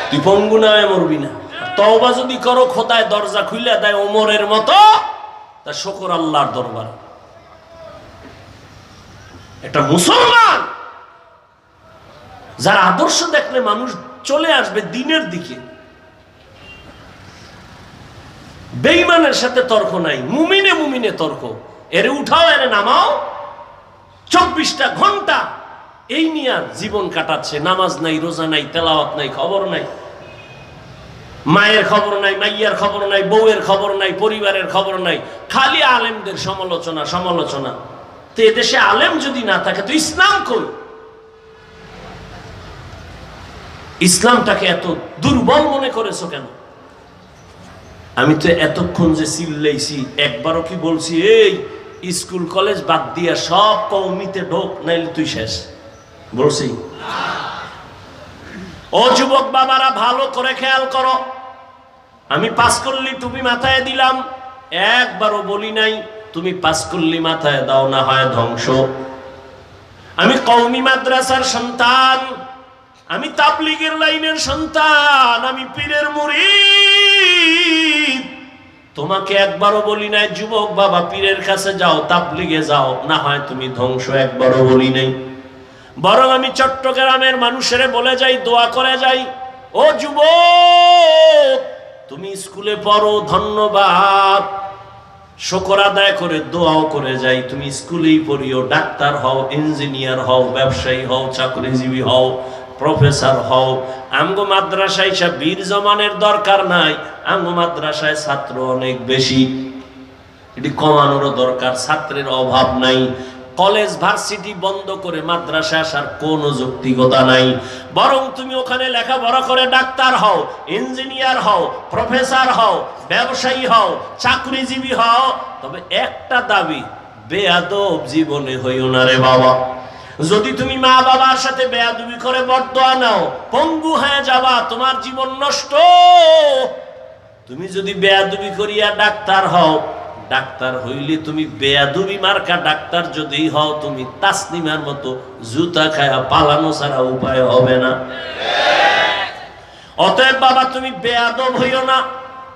তুই পঙ্গু না হয়ে মরবি না। তওবা যদি করো, খোদায় দরজা খুলে দেয় ওমরের মতো, তা শুকর আল্লাহর দরবার। একটা মুসলমান যার আদর্শ দেখলে মানুষ চলে আসবে দিনের দিকে। বেঈমানের সাথে তর্ক নাই, মুমিনে মুমিনে তর্ক। এরে উঠাও, এরে নামাও। 24টা ঘন্টা এই নিয়ে জীবন কাটাচ্ছে। নামাজ নাই, রোজা নাই, তেলাওয়াত নাই, খবর নাই। মায়ের খবর নাই, মাইয়ার খবর নাই, বউয়ের খবর নাই, পরিবারের খবর নাই। খালি আলেমদের সমালোচনা সমালোচনা। তো এদেশে আলেম যদি না থাকে তো ইসলাম কই? ইসলামটাকে এত দুর্বল মনে করেছো কেন? আমি তো এতক্ষণ যে চিল্লাইছি, একবারও কি বলছি এই স্কুল কলেজ বাদ দিয়া সব কওমিতে ঢোক, নাইলে তুই শেষ? বলছি? ও যুবক বাবারা, ভালো করে খেয়াল করো। আমি পাঁচকল্লি টুপি মাথায় দিলাম, একবারও বলি নাই তুমি পাঁচকল্লি মাথায় দাও, না হয় ধ্বংস। আমি কওমি মাদ্রাসার সন্তান, আমি তাবলীগের লাইনের সন্তান, আমি পীরের মুরিদ। তোমাকে একবারও বলি নাই যুবক বাবা পীরের কাছে যাও, তাবলীগে যাও, না হয় তুমি ধ্বংস। একবারও বলি নাই। বরং আমি চট্টগ্রামের মানুষের বলে যাই, দোয়া করে যাই, ও যুবক তুমি স্কুলে পড়ো, ধন্যবাদ, শুকর আদায় করে দোয়াও করে যাই। তুমি স্কুলেই পড়িও, ডাক্তার হও, ইঞ্জিনিয়ার হও, ব্যবসায়ী হও, চাকরিজীবী হও, প্রফেসর হও। আমগো মাদ্রাসায় সব বীর জমানের দরকার নাই, আমগো মাদ্রাসায় ছাত্র অনেক বেশি, এটি কমানোরও দরকার, ছাত্রের অভাব নাই। কলেজ ভার্সিটি বন্ধ করে মাদ্রাসা আসার কোনো যৌক্তিকতা নাই, বরং তুমি ওখানে লেখাপড়া করে ডাক্তার হও, ইঞ্জিনিয়ার হও, প্রফেসর হও, ব্যবসায়ী হও, চাকরিজীবী হও। তবে একটা দাবি, বেয়াদব জীবনে হইও না রে বাবা। যদি তুমি মা বাবার সাথে বেয়াদবি করে বরদোয়া নাও, পঙ্গু হয়ে যাবা, তোমার জীবন নষ্ট। তুমি যদি বেয়াদবি করিয়া ডাক্তার হও, ডাক্তার হইলে তুমি বেয়াদবি মার্কা ডাক্তার যদি হও, তুমি তাসনিমার মতো জুতা খায়া পালানো ছাড়া উপায় হবে না। অতএব বাবা তুমি বেয়াদব হইও না,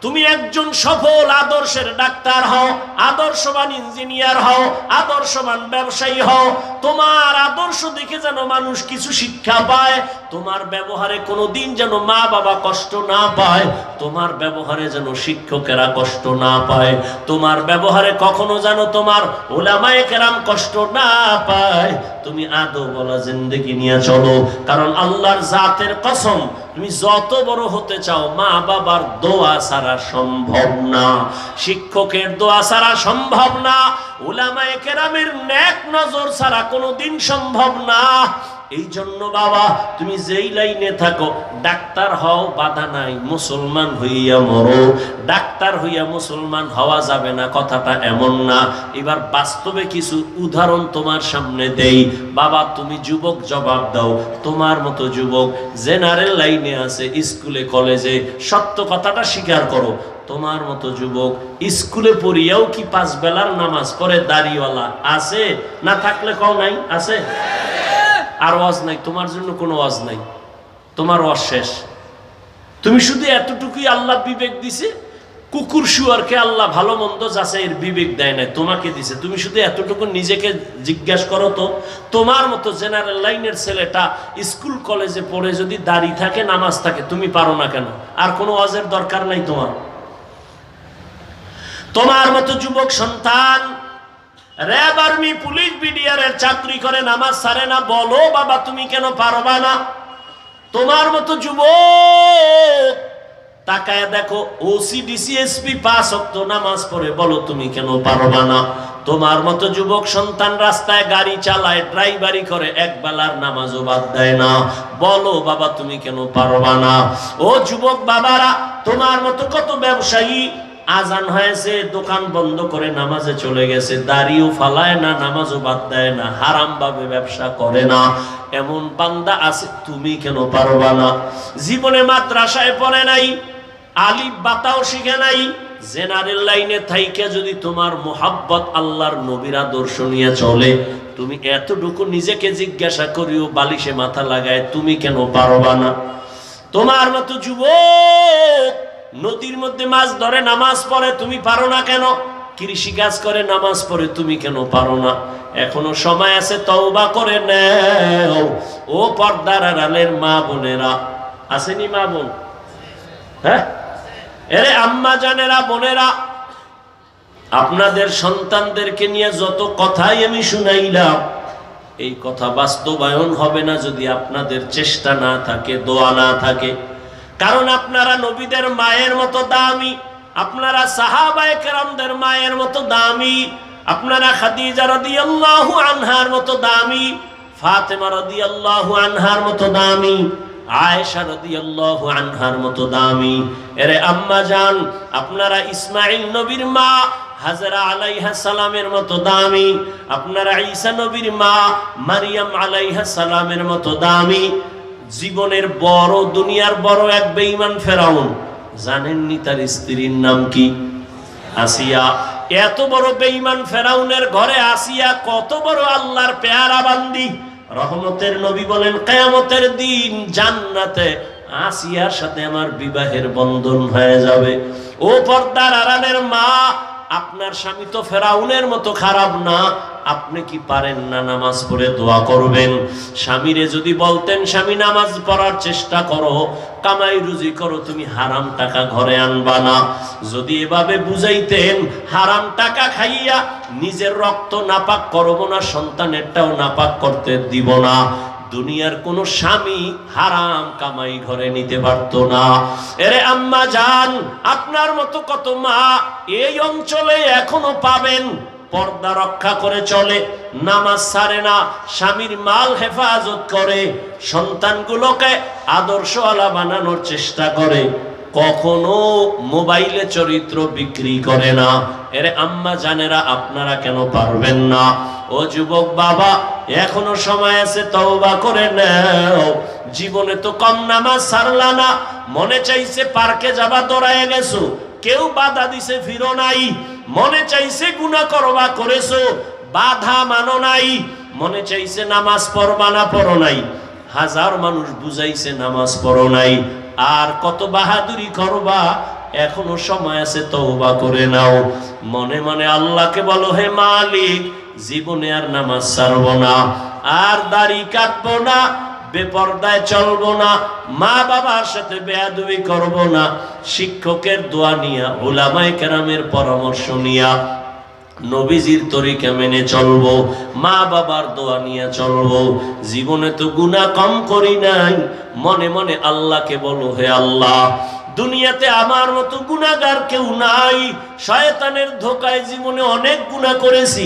তুমি একজন সফল আদর্শের ডাক্তার হও, আদর্শবান ইঞ্জিনিয়ার হও, আদর্শবান ব্যবসায়ী হও। তোমার আদর্শ দেখে যেন মানুষ কিছু শিক্ষা পায়, তোমার ব্যবহারে কোনোদিন যেন মা বাবা কষ্ট না পায়, তোমার ব্যবহারে যেন শিক্ষকেরা কষ্ট না পায়, তোমার ব্যবহারে কখনো যেন তোমার উলামায়ে কেরাম কষ্ট না পায়। তুমি আদবওয়ালা জিন্দেগি নিয়ে চলো, কারণ আল্লাহর জাতের কসম, তুমি যত বড় হতে চাও মা বাবার দোয়া ছাড়া সম্ভব না, শিক্ষকের দোয়া ছাড়া সম্ভব না, উলামায়ে কেরামের নেক নজর ছাড়া কোনোদিন সম্ভব না। এই জন্য বাবা তুমি যেই লাইনে থাকো, ডাক্তার হও বাধা নাই, মুসলমান হইয়া মরো। ডাক্তার হইয়া মুসলমান হওয়া যাবে না কথাটা এমন না। এবার বাস্তবে কিছু উদাহরণ তোমার সামনে দেই। বাবা তুমি যুবক, জবাব দাও। তোমার মতো যুবক জেনারেল লাইনে আছে, স্কুলে কলেজে, সত্য কথাটা স্বীকার করো। তোমার মতো যুবক স্কুলে পড়িয়াও কি 5 বেলার নামাজ পড়ে দাড়িওয়ালা আছে? না থাকলে কও নাই আছে? আর ওয়াজ নাই, তোমার জন্য কোনো ওয়াজ নাই, তোমার ওয়াজ শেষ। তুমি শুধু এতটুকুই আল্লাহ বিবেক দিছে, কুকুর শুয়ারকে আল্লাহ ভালো মন্দ যাচ্ছে এর বিবেক দেয় নাই, তোমাকে দিছে। তুমি শুধু এতটুকু নিজেকে জিজ্ঞাসা করো তো, তোমার মতো জেনারেল লাইনের ছেলেটা স্কুল কলেজে পড়ে যদি দাড়ি থাকে, নামাজ থাকে, তুমি পারো না কেন? আর কোনো ওয়াজের দরকার নাই তোমার। তোমার মতো যুবক সন্তান র‍্যাব, আর্মি, পুলিশ, বিডিআরের চাকরি করে, নামাজ ছাড়ে না, বলো বাবা তুমি কেন পারবা না? তোমার মতো যুবক তাকায় দেখো ওসি, ডিসি, এসপি 5 ওয়াক্ত নামাজ পড়ে, বলো তুমি কেন পারবা না? তোমার মতো যুবক সন্তান রাস্তায় গাড়ি চালায়, ড্রাইভারি করে, এক বেলার নামাজও বাদ দেয় না, বলো বাবা তুমি কেন পারবা না? ও যুবক বাবারা, তোমার মতো কত ব্যবসায়ী আজান হয়েছে দোকান বন্ধ করে নামাজে চলে গেছে, দাড়িও ফালায় না, নামাজও বাদ দেয় না, হারাম ভাবে ব্যবসা করে না, এমন বান্দা আছে, তুমি কেন পারবা না? জীবনে মাদ্রাসায় পড়ে নাই, আলিফ বাতাও শিখে নাই, জেনারেল লাইনে থাইকে যদি তোমার মোহাব্বত আল্লাহর নবীর আদর্শ নিয়ে চলে, তুমি এতটুকু নিজেকে জিজ্ঞাসা করিও, বালিশে মাথা লাগায়, তুমি কেন পারবা না? তোমার মতো যুবক নদীর মধ্যে মাছ ধরে নামাজ পড়ে, তুমি পারো না কেন? কৃষি কাজ করে নামাজ পড়ে, তুমি কেন পারো না? এখনো সময় আছে, তওবা করে নাও। ও পর্দার আড়ালের মা বোনেরা, আসেনি মা বোন? হ্যাঁ, এরে আম্মা জানেরা, বোনেরা, আপনাদের সন্তানদেরকে নিয়ে যত কথাই আমি শুনাইলাম, এই কথা বাস্তবায়ন হবে না যদি আপনাদের চেষ্টা না থাকে, দোয়া না থাকে। কারণ আপনারা নবীদের মায়ের মতো দামি, আপনারা সাহাবায়ে কেরামদের মায়ের মতো দামি, আপনারা খাদিজা রাদিয়াল্লাহু আনহার মতো দামি, ফাতেমা রাদিয়াল্লাহু আনহার মতো দামি, আয়েশা রাদিয়াল্লাহু আনহার মতো দামি। এরে আম্মা জান, আপনারা ইসমাঈল নবীর মা হাজরা আলাইহিস সালামের মতো দামি, আপনারা ঈসা নবীর মা মারিয়াম আলাইহিস সালামের মতো দামি। জীবনের বড়, দুনিয়ার বড় এক বেঈমান ফেরাউন, জানেননি তার স্ত্রীর নাম কি? আসিয়া। এত বড় বেঈমান ফেরাউনের ঘরে আসিয়া কত বড় আল্লাহর পেয়ারা বান্দি। রহমতের নবী বলেন, কিয়ামতের দিন জান্নাতে আসিয়ার সাথে আমার বিবাহের বন্ধন হয়ে যাবে। ও পর্দার আড়ালের মা, আপনার স্বামী তো ফেরাউনের মতো খারাপ না, আপনি কি পারেন না নামাজ পড়ে দোয়া করবেন? স্বামীরে যদি বলতেন, স্বামী নামাজ পড়ার চেষ্টা করো, কামাই রুজি করো, তুমি হারাম টাকা ঘরে আনবা না, যদি এভাবে বুঝাইতেন, হারাম টাকা খাইয়া নিজের রক্ত নাপাক করবো না, সন্তানেরটাও নাপাক করতে দিব না, দুনিয়ার কোন স্বামী হারাম কামাই ঘরে নিতে পারতো না। এরে আম্মা জান, আপনার মতো কত মা এই অঞ্চলে এখনো পাবেন, পর্দা রক্ষা করে চলে, নামাজ ছাড়ে না, স্বামীর মাল হেফাজত করে, সন্তানগুলোকে আদর্শওয়ালা বানানোর চেষ্টা করে, কখনো মোবাইলে চরিত্র বিক্রি করে না। এরে আম্মা জানেরা, আপনারা কেন পারবেন না? ও যুবক বাবা, এখনো সময় আছে, তওবা করে নাও। জীবনে তো কম নামাজ ছাড়লা না, মনে চাইছে পার্কে যাবা, দৌড়ায় গেছো, কেউ বাধা দিছে ফিরো নাই, মনে চাইছে গুনাহ করবা করেছো, বাধা মানো নাই, মনে চাইছে নামাজ পড়বা না, পড়ো নাই, হাজার মানুষ বুঝাইছে নামাজ পড়ো নাই, আর কত বাহাদুরি করবা? এখনো সময় আছে, তওবা করে নাও। মনে মনে আল্লাহকে বলো, হে মালিক, জীবনে আর নামাজ ছাড়বো না, আর দাড়ি কাটবো না, বেপরদায় চলবো না, মা বাবার সাথে বেয়াদবি করবো না, শিক্ষকের দোয়া নিয়া, উলামায়ে কেরামের পরামর্শ নিয়া, নবীজির তরিকা মেনে চলবো, মা বাবার দোয়া নিয়ে চলবো। জীবনে তো গুনাহ কম করি নাই। মনে মনে আল্লাহকে বলো, হে আল্লাহ, দুনিয়াতে আমার মতো গুনাহগার কেউ নাই, শয়তানের ধোকায় জীবনে অনেক গুনাহ করেছি,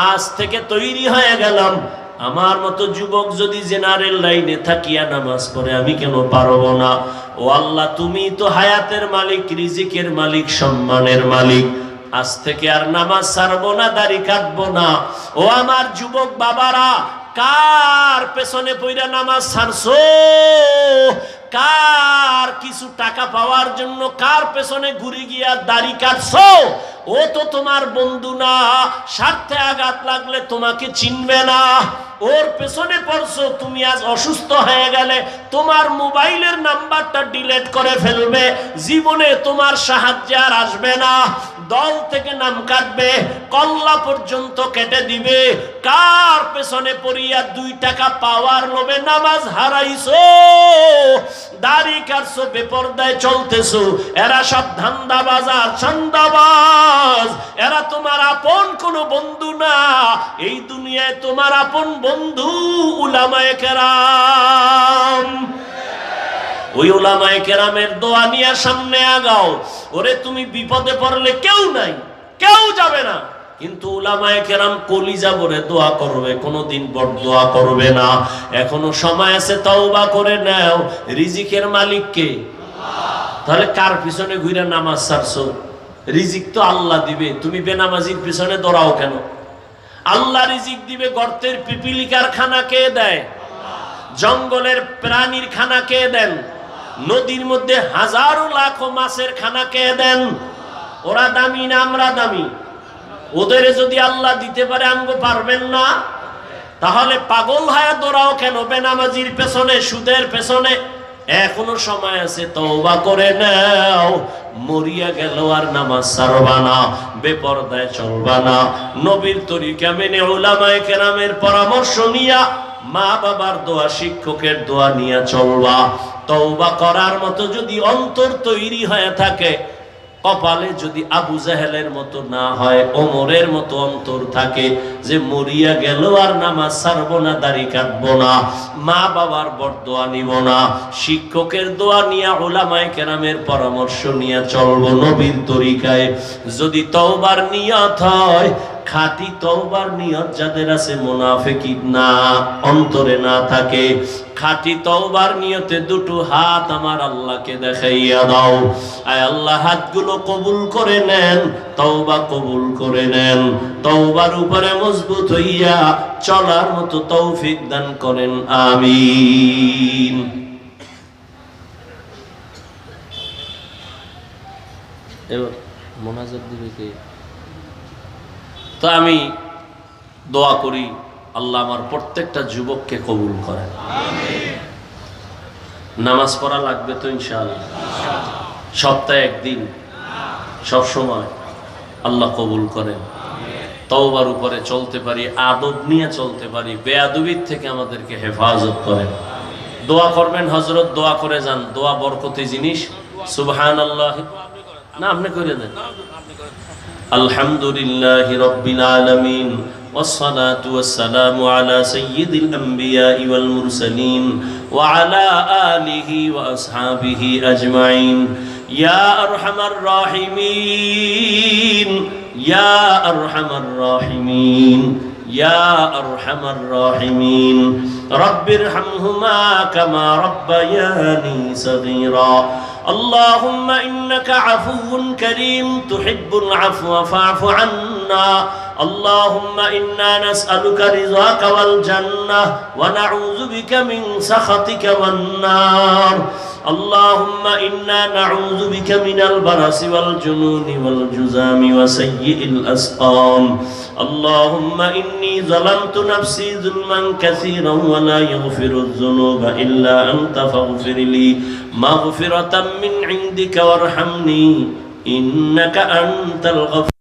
আজ থেকে তৈরি হয়ে গেলাম, আমার মতো যুবক যদি জেনারেল লাইনে থাকিয়া নামাজ পড়ে, আমি কেন পারবো না? ও আল্লাহ, তুমি তো হায়াতের মালিক, রিজিকের মালিক, সম্মানের মালিক, আজ থেকে আর নামাজ ছাড়বো না, দাড়ি কাটবো না। ও আমার যুবক বাবারা, কার পেছনে পইরা নামাজ ছাড়ছো? কার কিছু টাকা পাওয়ার জন্য কার পেছনে ঘুরে গিয়া দাড়ি কাটছো? ও তো তোমার বন্ধু না, স্বার্থে আঘাত লাগলে তোমাকে চিনবে না, ওর পেছনে পড়ছো। তুমি আজ অসুস্থ হয়ে গেলে তোমার মোবাইলের নাম্বারটা ডিলিট করে ফেলবে, জীবনে তোমার সাহায্য আর আসবে না, দল থেকে নাম কাটবে, কল্লা পর্যন্ত কেটে দিবে। কার পেছনে পড়িয়া 2 টাকা পাওয়ার লোভে নামাজ হারাইছো, দাড়ি কাটছো, বেপরদায় চলতেছো? এরা সব ধান্দাবাজ আর চান্দাবাজ, এরা তোমার আপন কোনো বন্ধু না। এই দুনিয়ায় তোমার আপন বন্ধু উলামায়ে কেরাম। ওই উলামায়ে কেরামের দোয়া নিয়ে সামনে আগাও। ওরে, তুমি বিপদে পড়লে কেউ নাই, কেউ যাবে না, কিন্তু উলামায়ে কেরাম কলিজা ভরে দোয়া করবে, কোনোদিন বড়দোয়া করবে না। এখনো সময় আছে, তওবা করে নাও। রিজিকের মালিক কে? তাহলে কার পিছনে ঘুরে নামাজ ছাড়ছো? রিজিক তো আল্লাহ দিবে, তুমি বেনামাজির পিছনে দৌড়াও কেন? আল্লাহ রিজিক দিবে। গর্তের পিপিলিকার খানা কে দেয়? জঙ্গলের প্রাণীর খানা কে দেন? নদীর মধ্যে হাজারো লাখো মাছের খানা কে দেন? ওরা দামি না আমরা দামি? ওদের যদি আল্লাহ দিতে পারে, আমগো পারবেন না? তাহলে পাগল হয়ে দৌড়াও কেন বেনামাজির পেছনে, সুদের পেছনে? এখনো সময় আছে, তওবা করে নাও। মরিয়া গেল আর নামাজ ছাড়বা না, বেপরদায় চলবা না, নবীর তরিকা মেনে, উলামায়ে কেরামের পরামর্শ নিয়া, মা বাবার দোয়া, শিক্ষকের দোয়া নিয়ে চলবা। তওবা করার মতো যদি অন্তর তৈরি হয়ে থাকে, কপালে যদি আবু জাহেলের মতো না হয়, ওমরের মতো অন্তর থাকে যে মরিয়া গেল আর নামাজ ছাড়বো না, দাড়ি কাটবো না, মা বাবার বরদোয়া নিব না, শিক্ষকের দোয়া নিয়ে, উলামায়ে কেরামের পরামর্শ নিয়ে চলবো নবীর তরিকায়, যদি তওবার নিয়ত হয়, খাঁটি তওবার নিয়ত যাদের আছে, মুনাফিকি না, অন্তরে না থাকে, খাঁটি তওবার নিয়তে দুটো হাত আমার আল্লাহকে দেখাইয়া দাও। আয় আল্লাহ, হাতগুলো কবুল করে নেন, তওবা কবুল করে নেন, তওবার উপরে মজবুত হইয়া চলার মতো তৌফিক দান করেন, আমিন। এবার মোনাজাত দিবে কে? তো আমি দোয়া করি, আল্লাহ আমার প্রত্যেকটা যুবককে কবুল করেন। নামাজ পড়া লাগবে তো ইনশাআল্লাহ, সপ্তাহে একদিন, সব সময়। আল্লাহ কবুল করেন, তওবার উপরে চলতে পারি, আদব নিয়ে চলতে পারি, বেয়াদবির থেকে আমাদেরকে হেফাজত করেন। দোয়া করবেন, হযরত দোয়া করে যান, দোয়া বরকতি জিনিস। সুবহানাল্লাহ, না আপনি করে দেন। আলহামদুলিল্লাহি রাব্বিল আলামিন, والصلاة والسلام على سيد الأنبياء والمرسلين وعلى آله وأصحابه أجمعين يا أرحم الراحمين يا أرحم الراحمين يا أرحم الراحمين رب ارحمهما كما ربياني صغيرا اللهم إنك عفو كريم تحب العفو فاعف عنا اللهم إنا نسألك رضاك والجنة ونعوذ بك من سخطك والنار اللهم إنا نعوذ بك من البرص والجنون والجذام وسيء الأسقام اللهم إني ظلمت نفسي ظلما كثيرا ولا يغفر الذنوب إلا أنت فاغفر لي مغفرة من عندك وارحمني إنك أنت الغفور